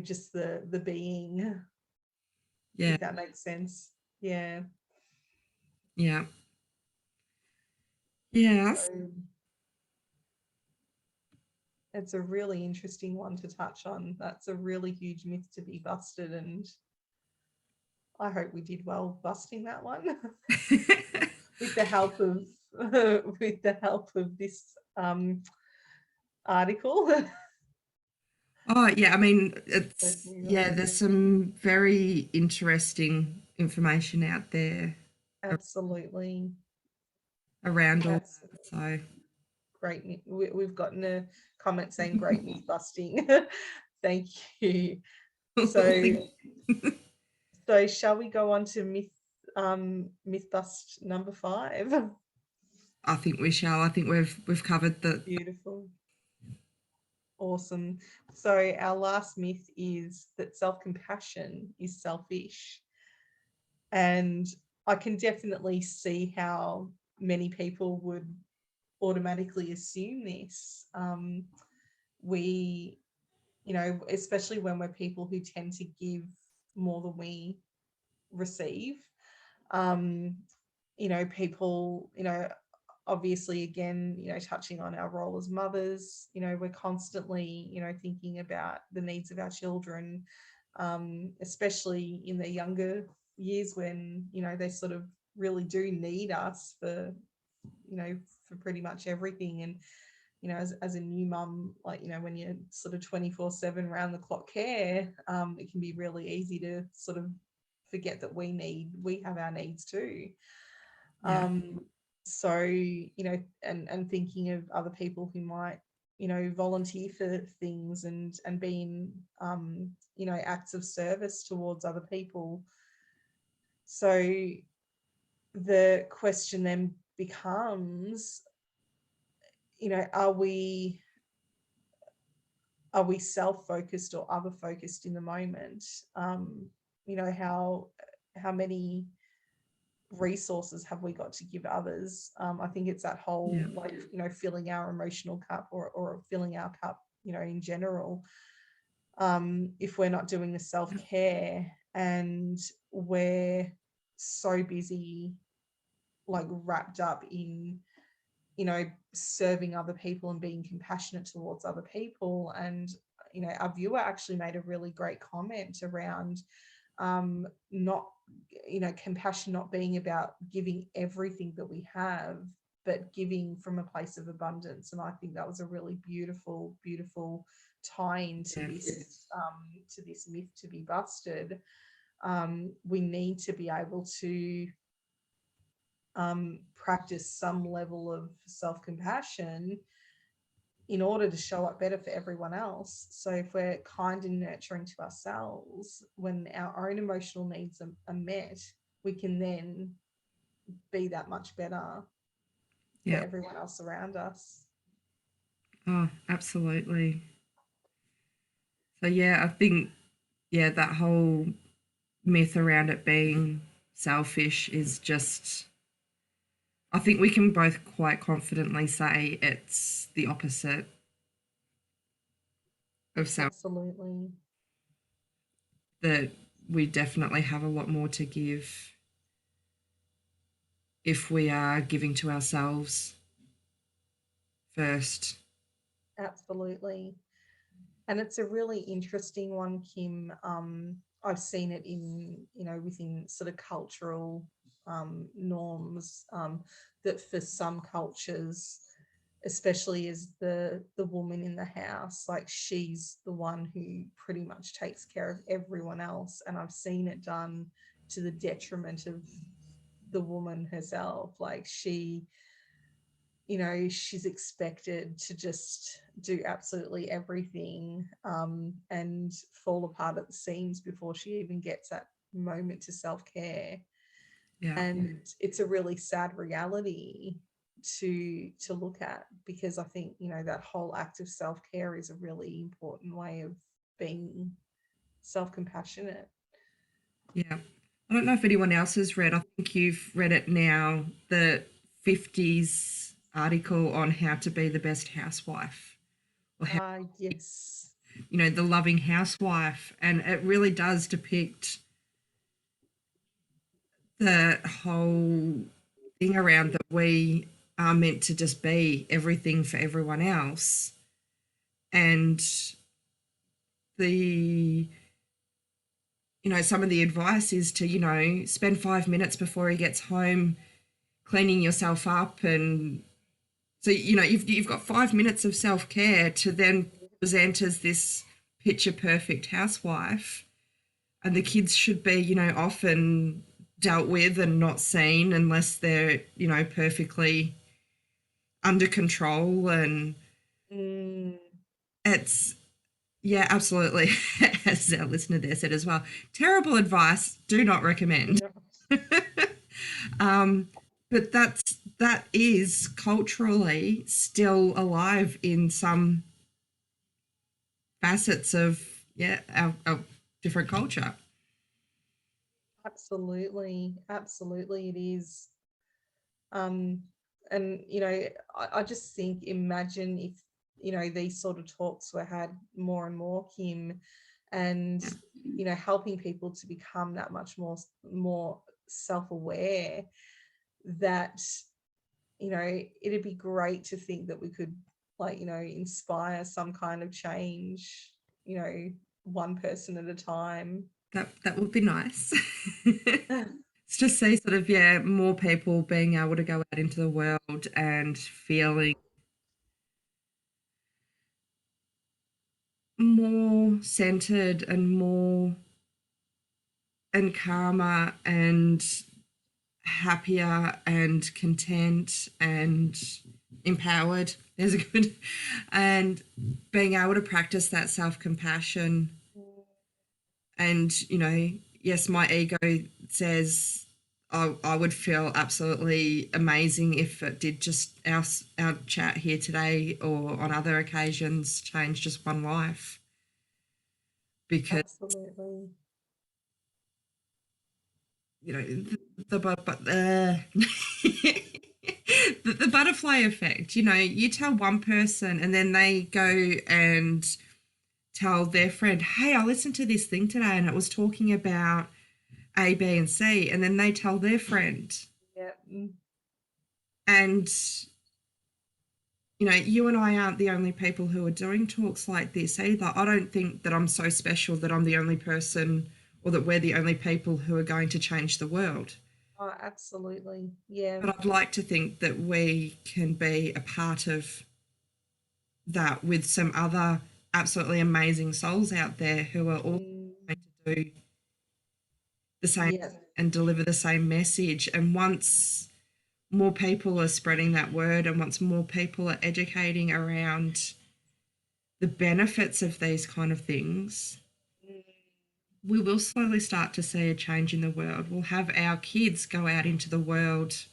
just the being, Yeah, if that makes sense. Yeah. yeah, yeah. So it's a really interesting one to touch on. That's a really huge myth to be busted, and I hope we did well busting that one. With the help of with the help of this article. Oh, yeah. I mean, So it's, here we yeah, go. there's some very interesting information out there Absolutely. around all That's that. So, great. We've gotten a comment saying great myth busting. Thank you. So I so shall we go on to myth bust number 5? think we shall. I think we've covered the. Beautiful. Awesome. So our last myth is that self-compassion is selfish. And I can definitely see how many people would automatically assume this. We, especially when we're people who tend to give more than we receive. Um, people, obviously, again, touching on our role as mothers, we're constantly, thinking about the needs of our children, especially in their younger years when, they sort of really do need us for, for pretty much everything. And, as a new mum, like, when you're sort of 24/7 round the clock care, it can be really easy to sort of forget that we have our needs too. Yeah, So, and thinking of other people who might, volunteer for things and being, acts of service towards other people. So the question then becomes, are we self-focused or other focused in the moment? How many resources have we got to give others? I think it's that yeah, whole, like, filling our emotional cup, or filling our cup, in general. If we're not doing the self-care and we're so busy, like wrapped up in, serving other people and being compassionate towards other people. And, our viewer actually made a really great comment around, not, compassion not being about giving everything that we have, but giving from a place of abundance. And I think that was a really beautiful, beautiful tie into yeah, this myth to be busted. We need to be able to, practice some level of self-compassion in order to show up better for everyone else. So if we're kind and nurturing to ourselves, when our own emotional needs are met, we can then be that much better for yeah. everyone else around us. Oh, absolutely. So yeah, I think. yeah, that whole myth around it being selfish is just, I think we can both quite confidently say it's the opposite of self, Absolutely. that we definitely have a lot more to give if we are giving to ourselves first. Absolutely. And it's a really interesting one, Kim. I've seen it in, within sort of cultural norms, that for some cultures, especially as the woman in the house, like she's the one who pretty much takes care of everyone else. And I've seen it done to the detriment of the woman herself. Like she's expected to just do absolutely everything, and fall apart at the seams before she even gets that moment to self-care. Yeah. And it's a really sad reality to look at, because I think that whole act of self-care is a really important way of being self-compassionate. Yeah. I don't know if anyone else has read, I think you've read it now, the 50s article on how to be the best housewife, or how, Yes. the loving housewife. And it really does depict the whole thing around that we are meant to just be everything for everyone else. And the, some of the advice is to, spend 5 minutes before he gets home cleaning yourself up. And so, you've got 5 minutes of self care to then present as this picture perfect housewife. And the kids should be, often dealt with and not seen unless they're, perfectly under control. And Mm, it's, yeah, absolutely. As our listener there said as well, terrible advice, do not recommend. no, um, but that is culturally still alive in some facets of, yeah, our different culture. absolutely it is. um and I just think, imagine if these sort of talks were had more and more, Kim, and Yeah, helping people to become that much more self-aware, that it'd be great to think that we could, like, inspire some kind of change, one person at a time. that would be nice. It's just see sort of, yeah, more people being able to go out into the world and feeling more centered and more and calmer and happier and content and empowered. There's a good, and being able to practice that self compassion. And, yes, my ego says I would feel absolutely amazing if it did just our chat here today or on other occasions change just one life. Because, Absolutely. but the butterfly effect, you tell one person and then they go and tell their friend, hey, I listened to this thing today and it was talking about A, B, and C. And then they tell their friend. Yeah. And, you and I aren't the only people who are doing talks like this either. I don't think that I'm so special that I'm the only person or that we're the only people who are going to change the world. Oh, absolutely. Yeah. But I'd like to think that we can be a part of that with some other absolutely amazing souls out there who are all Mm, going to do the same yeah. and deliver the same message. And once more people are spreading that word and once more people are educating around the benefits of these kind of things, Mm, we will slowly start to see a change in the world. We'll have our kids go out into the world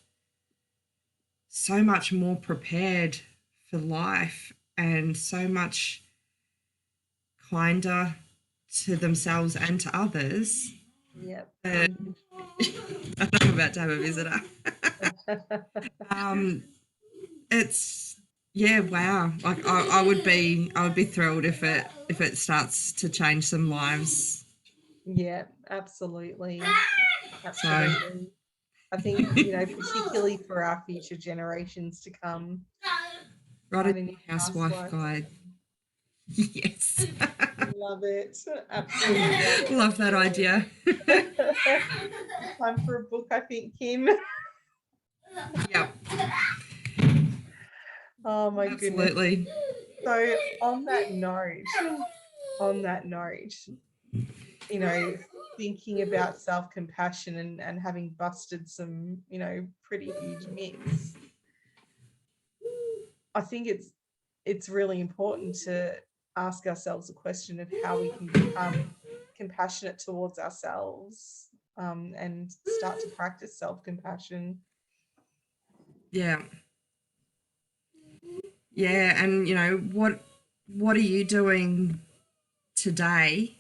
so much more prepared for life and so much kinder to themselves and to others. Yep. I know I'm about to have a visitor. It's yeah, wow. Like I would be thrilled if it starts to change some lives. Yeah, absolutely. So Absolutely. I think, particularly for our future generations to come, write a write a new housewife housewife. guide. Yes. Love it. Absolutely love Love that idea. it. Time for a book, I think, Kim. Yep, Oh my goodness. absolutely. So on that note, you know, thinking about self-compassion and having busted some, pretty huge myths, I think it's really important to ask ourselves the question of how we can become compassionate towards ourselves, and start to practice self-compassion. Yeah. Yeah, and what are you doing today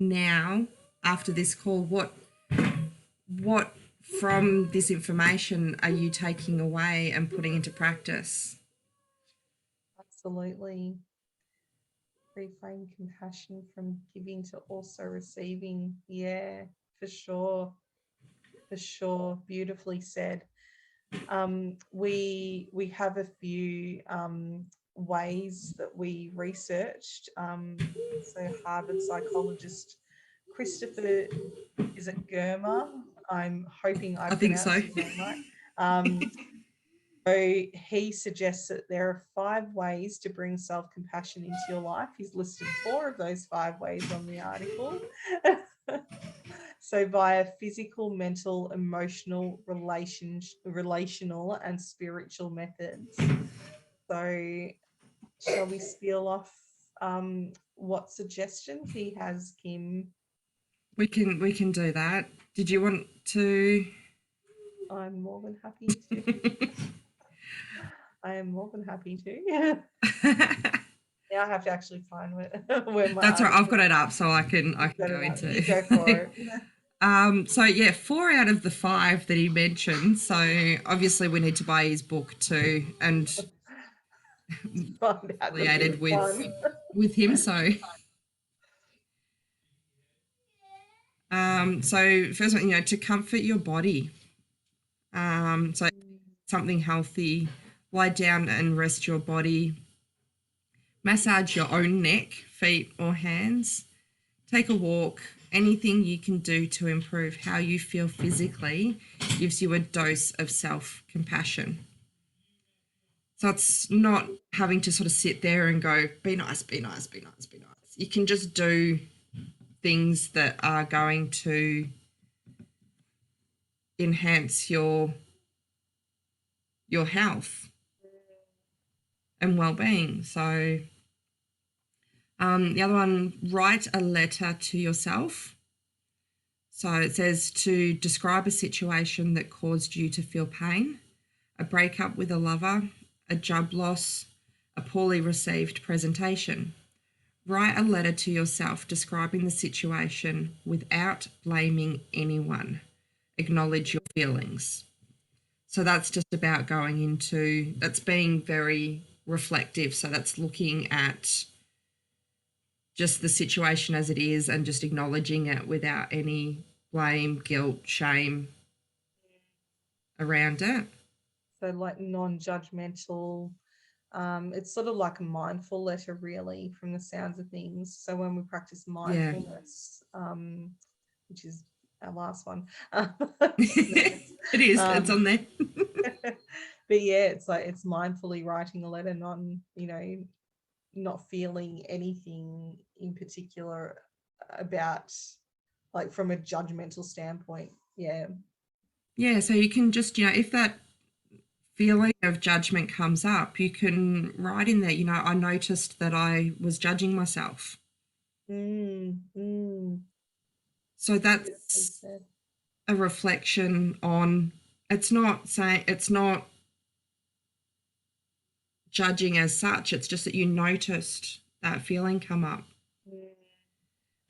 now after this call? What from this information are you taking away and putting into practice? Absolutely. Reframe compassion from giving to also receiving. Yeah, for sure. For sure. Beautifully said. We have a few ways that we researched. So Harvard psychologist Christopher, is it Germer? I'm hoping I I think pronounced so. his name right. So he suggests that there are 5 ways to bring self-compassion into your life. He's listed 4 of those 5 ways on the article. So via physical, mental, emotional, relational, and spiritual methods. So shall we spiel off what suggestions he has, Kim? We can do that. Did you want to? I'm more than happy to. I am more than happy to. Now I have to actually find where my That's right. I've article got it up, so I can set go it up. into. You go for it. So yeah, 4 out of the 5 that he mentioned. So obviously we need to buy his book too, and Find out the affiliated 5th one. with him. So first one, to comfort your body. So something healthy. Lie down and rest your body. Massage your own neck, feet, or hands. Take a walk. Anything you can do to improve how you feel physically gives you a dose of self-compassion. So it's not having to sort of sit there and go, be nice, be nice, be nice, be nice. You can just do things that are going to enhance your health and well-being. So the other one, write a letter to yourself. So it says to describe a situation that caused you to feel pain, a breakup with a lover, a job loss, a poorly received presentation. Write a letter to yourself describing the situation without blaming anyone. Acknowledge your feelings. So that's just about that's being very reflective. So that's looking at just the situation as it is and just acknowledging it without any blame, guilt, shame around it. So like non-judgmental. It's sort of like a mindful letter, really, from the sounds of things. So when we practice Yeah. mindfulness, which is our last one, It is. It's on there. but yeah, it's like it's mindfully writing a letter, not feeling anything in particular about, like, from a judgmental standpoint. Yeah. Yeah. So you can just, if that feeling of judgment comes up, you can write in there, I noticed that I was judging myself. So that's a reflection on, it's not judging as such, it's just that you noticed that feeling come up.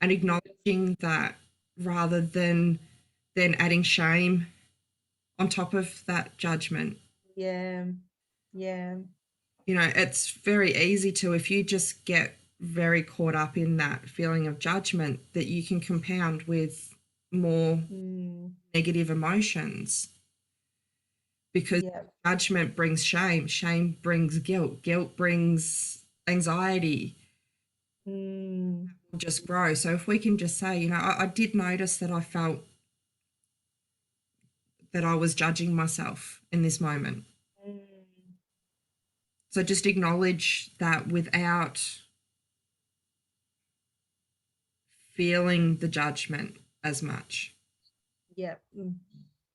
and acknowledging that rather than then adding shame on top of that judgment. Yeah. Yeah. You know, it's very easy to, if you just get very caught up in that feeling of judgment, that you can compound with more Mm. negative emotions, because Yeah. judgment brings shame, shame brings guilt, guilt brings anxiety, Mm. just grow. So if we can just say, you know, I did notice that I felt that I was judging myself in this moment. Mm. So just acknowledge that without feeling the judgment as much, Yeah. Mm.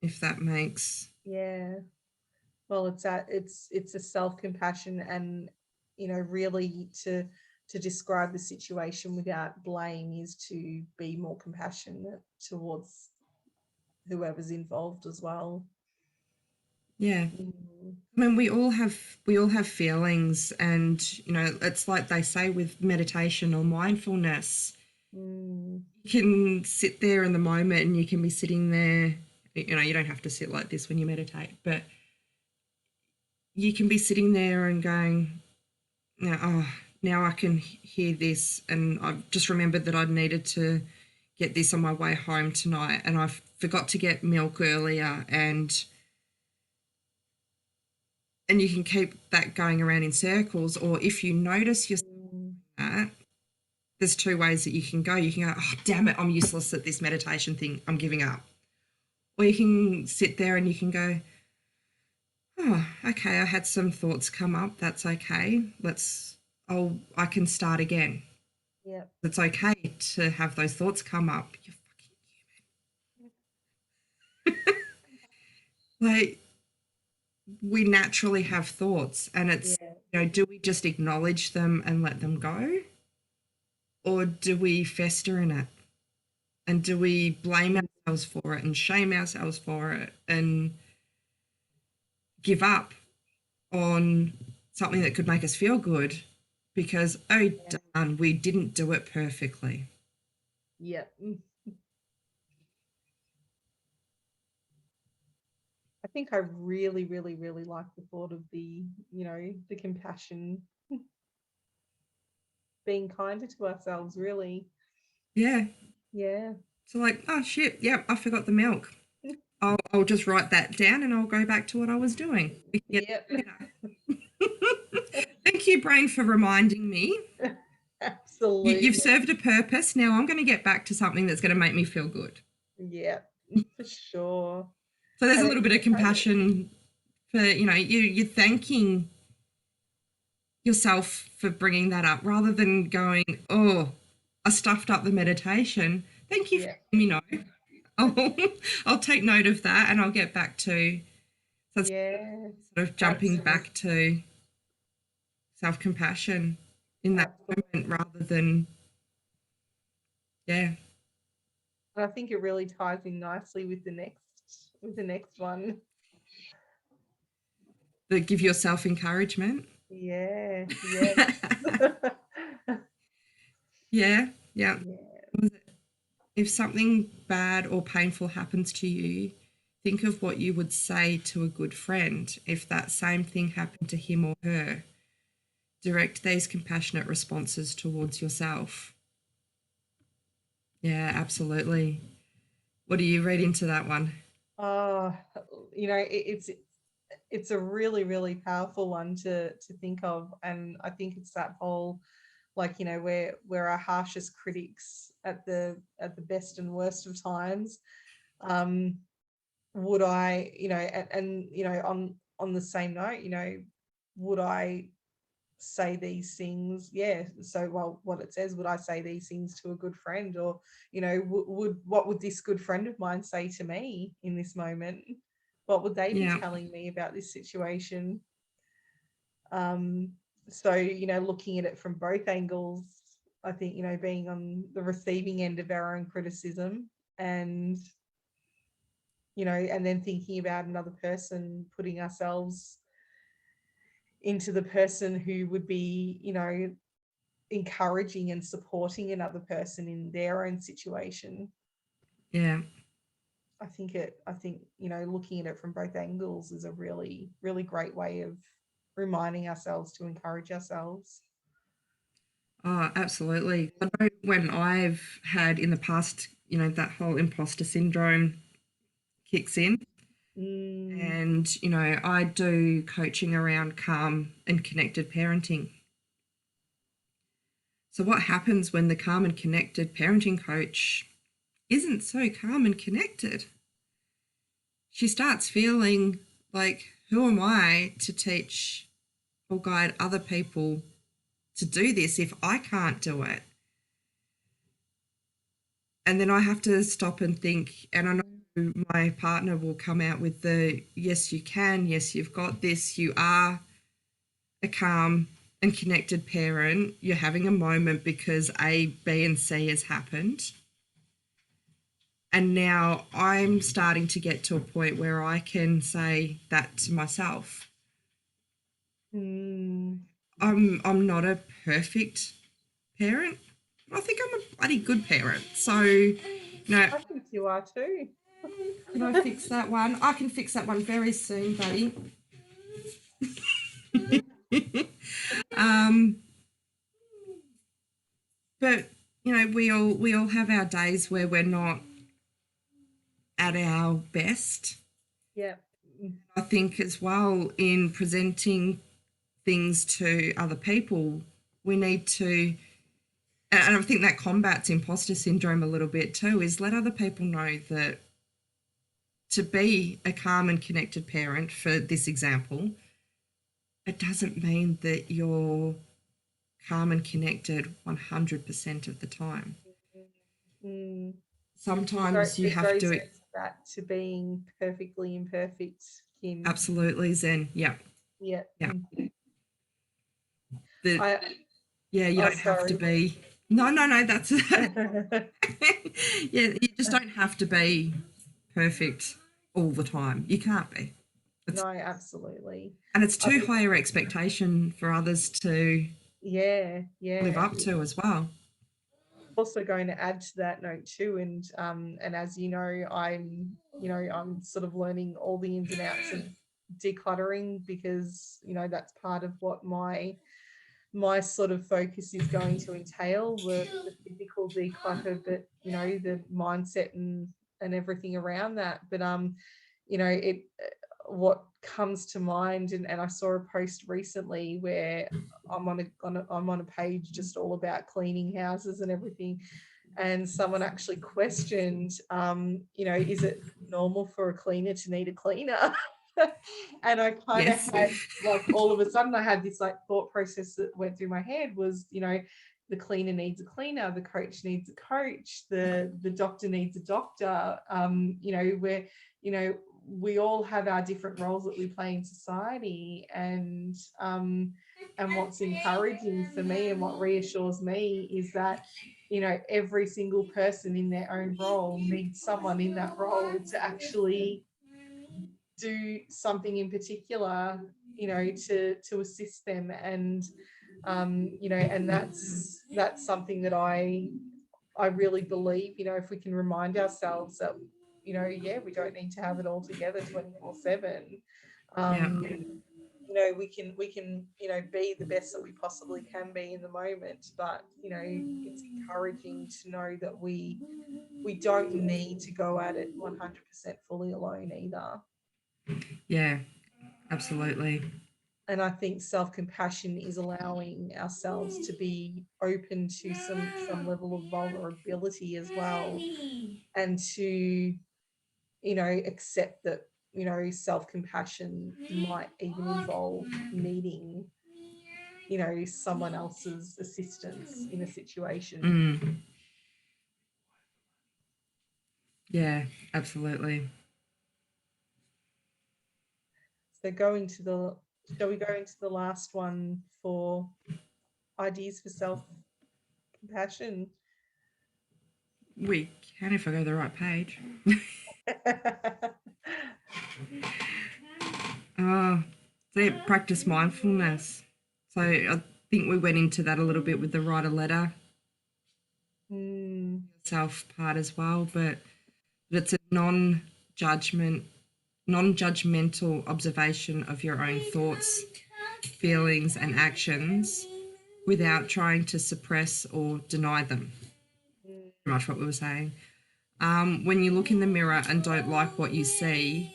if that makes. Yeah. Well, it's a self-compassion, and really to describe the situation without blame is to be more compassionate towards whoever's involved as well. Yeah. Mm. I mean, we all have feelings, and you know, it's like they say with meditation or mindfulness, Mm. you can sit there in the moment and you can be sitting there, you know, you don't have to sit like this when you meditate, but you can be sitting there and going, now, oh, now I can hear this, and I've just remembered that I needed to get this on my way home tonight, and I forgot to get milk earlier, and you can keep that going around in circles. Or if you notice yourself Mm. doing that, there's two ways that you can go. You can go, oh, damn it, I'm useless at this meditation thing, I'm giving up. Or you can sit there and you can go, oh, okay, I had some thoughts come up. That's okay. I can start again. Yeah. It's okay to have those thoughts come up. You're like, we naturally have thoughts, and it's, Yeah. you know, do we just acknowledge them and let them go? Or do we fester in it? And do we blame Mm. ourselves for it and shame ourselves for it and give up on something that could make us feel good because, oh, Yeah. darn, we didn't do it perfectly? Yeah. Mm. I think I really, really, really like the thought of the compassion, being kinder to ourselves, really. Yeah. Yeah. So, like, oh, shit, yep, I forgot the milk. I'll just write that down and I'll go back to what I was doing. We can get Yep. later. Thank you, brain, for reminding me. You've Absolutely. served a purpose. Now I'm going to get back to something that's going to make me feel good. Yeah, for sure. So there's a And little bit of compassion for, you know, you're thanking yourself for bringing that up rather than going, oh, I stuffed up the meditation. Thank you for yeah, letting me know. I'll, I'll take note of that and I'll get back to, so it's yeah, sort of jumping absolutely, back to self-compassion in that absolutely. moment rather than, yeah, And I think it really ties in nicely with the next one. that give yourself encouragement. Yeah, yeah, Yeah, yeah. yeah, If something bad or painful happens to you, think of what you would say to a good friend if that same thing happened to him or her. Direct these compassionate responses towards yourself. Yeah, absolutely. What do you read into that one? Oh, it's a really, really powerful one to think of, and I think it's that whole, like, we're our harshest critics at the best and worst of times. um would I, on the same note, would I say these things? Yeah. So, well, what it says, would I say these things to a good friend? Or, what would this good friend of mine say to me in this moment? What would they be Yeah, telling me about this situation? um so, looking at it from both angles, I think, being on the receiving end of our own criticism, and and then thinking about another person, putting ourselves into the person who would be, encouraging and supporting another person in their own situation. Yeah. I think, looking at it from both angles is a really, really great way of reminding ourselves to encourage ourselves. Oh, absolutely. I know when I've had in the past, that whole imposter syndrome kicks in. Mm, And, I do coaching around calm and connected parenting. So, what happens when the calm and connected parenting coach isn't so calm and connected? She starts feeling like, who am I to teach or guide other people to do this if I can't do it? And then I have to stop and think, and I know my partner will come out with the yes, you can, yes, you've got this, you are a calm and connected parent, you're having a moment because A, B, and C has happened. And now I'm starting to get to a point where I can say that to myself. mm. I'm not a perfect parent. I think I'm a bloody good parent. So, I think you are too. can I fix that one? I can fix that one very soon, buddy. um, but we all have our days where we're not at our best. Yeah. I think as well in presenting things to other people, we need to, and I think that combats imposter syndrome a little bit too, is let other people know that to be a calm and connected parent, for this example, it doesn't mean that you're calm and connected 100% of the time. Mm. Sometimes you It have goes to, back to being perfectly imperfect, Kim. absolutely, Zen. Yeah. Yeah. Yeah. Mm. The, I yeah, you oh don't have to sorry. be. No, no, no, that's yeah, you just don't have to be perfect all the time. You can't be. It's No, absolutely. and it's I too think high a expectation for others to yeah, live yeah. up to as well. Also going to add to that note too, and as you know, I'm sort of learning all the ins and outs of decluttering, because that's part of what my sort of focus is going to entail, the physical declutter, but the mindset and everything around that. But it what comes to mind, and I saw a post recently where I'm on a page just all about cleaning houses and everything, and someone actually questioned, is it normal for a cleaner to need a cleaner? And I kind of Yes. had, like, all of a sudden I had this like thought process that went through my head was, the cleaner needs a cleaner, the coach needs a coach, the doctor needs a doctor. Where we all have our different roles that we play in society, and what's encouraging for me and what reassures me is that every single person in their own role needs someone in that role to actually do something in particular, to assist them. And and that's something that I really believe, if we can remind ourselves that, yeah, we don't need to have it all together 24/7. Yeah. We can be the best that we possibly can be in the moment, but it's encouraging to know that we don't need to go at it 100% fully alone either. Yeah. Absolutely. And I think self-compassion is allowing ourselves to be open to some level of vulnerability as well, and to accept that self-compassion might even involve needing someone else's assistance in a situation. Mm. Yeah. Absolutely. So shall we go into the last one for ideas for self-compassion? We can if I go to the right page. Oh, so practice mindfulness. So think we went into that a little bit with the write a letter Mm, self part as well, but it's a non-judgmental observation of your own thoughts, feelings and actions without trying to suppress or deny them. mm, Pretty much what we were saying. When you look in the mirror and don't like what you see,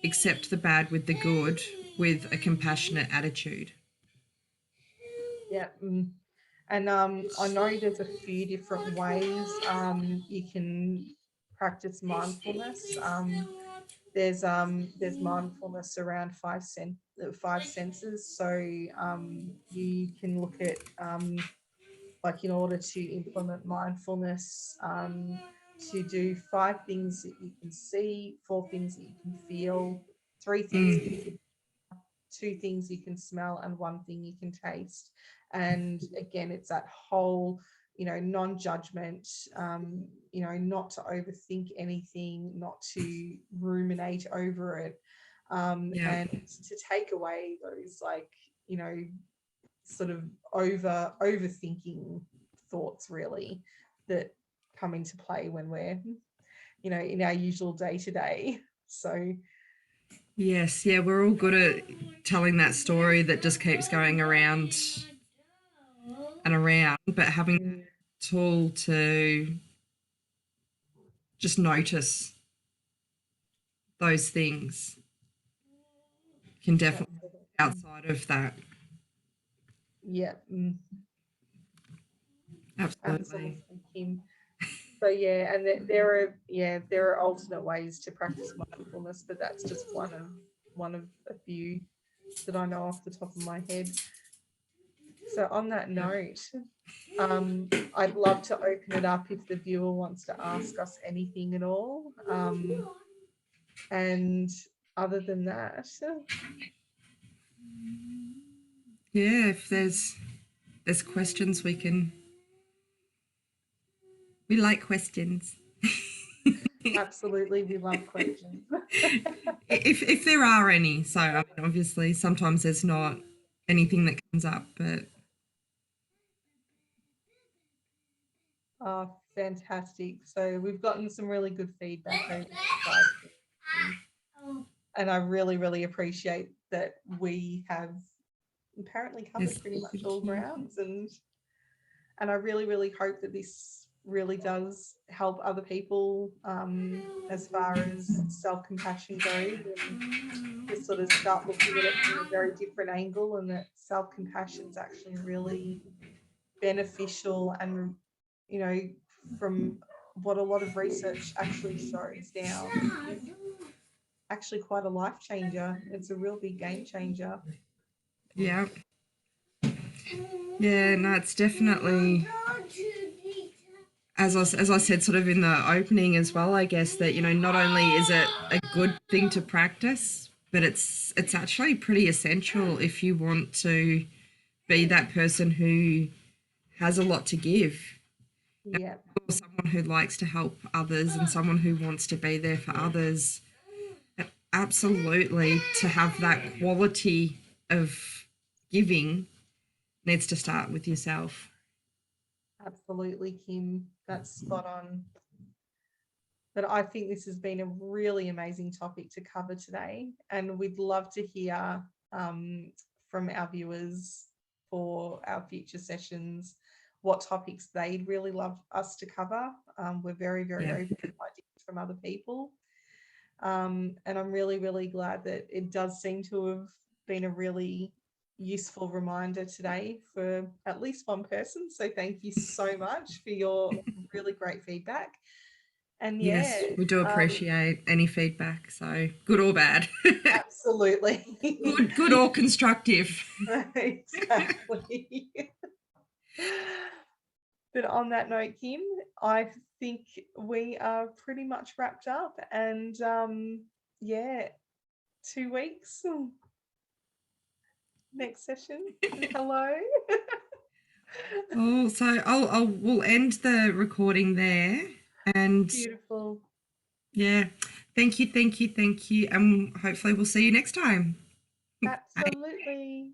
accept the bad with the good with a compassionate attitude. yeah. And I know there's a few different ways you can practice mindfulness. There's mindfulness around five senses. So you can look at like in order to implement mindfulness, to do five things that you can see, four things that you can feel, three things that you Mm, can, two things you can smell, and one thing you can taste. And again, it's that whole, non-judgment, not to overthink anything, not to ruminate over it, yeah. and to take away those, like, you know sort of overthinking thoughts, really, that come into play when we're, in our usual day to day. So Yes, yeah, we're all good at telling that story that just keeps going around and around, but having mm, a tool to just notice those things can definitely be absolutely, outside of that. yeah, Absolutely. absolutely, Kim. So yeah, and there are alternate ways to practice mindfulness, but that's just one of a few that I know off the top of my head. So on that Yeah. note, I'd love to open it up if the viewer wants to ask us anything at all. And other than that, Yeah, if there's questions we like questions. absolutely, we love questions. If there are any. So I mean obviously sometimes there's not anything that comes up, but Oh, fantastic. So we've gotten some really good feedback over the side, and I really, really appreciate that we have apparently covered yes, pretty much thank all you. grounds, and I really, really hope that this really does help other people, as far as self-compassion goes, and to sort of start looking at it from a very different angle, and that self-compassion is actually really beneficial, and you know from what a lot of research actually shows now, is actually quite a life changer. It's a real big game changer. Yeah. Yeah, no, it's definitely as I said sort of in the opening as well, I guess that, not only is it a good thing to practice, but it's actually pretty essential if you want to be that person who has a lot to give, Yeah, or someone who likes to help others and someone who wants to be there for others. Absolutely, to have that quality of giving needs to start with yourself. absolutely, Kim, that's spot on. But I think this has been a really amazing topic to cover today, and we'd love to hear, from our viewers for our future sessions what topics they'd really love us to cover. We're very, very Yeah. open to ideas from other people. And I'm really, really glad that it does seem to have been a really useful reminder today for at least one person. So thank you so much for your really great feedback. And Yes, yeah, we do appreciate any feedback, so good or bad. absolutely. Good or constructive. Exactly. But on that note, Kim, I think we are pretty much wrapped up. And yeah, 2 weeks, next session. And hello. Oh, so we'll end the recording there, and Beautiful. yeah, thank you, and hopefully we'll see you next time. Bye. Absolutely.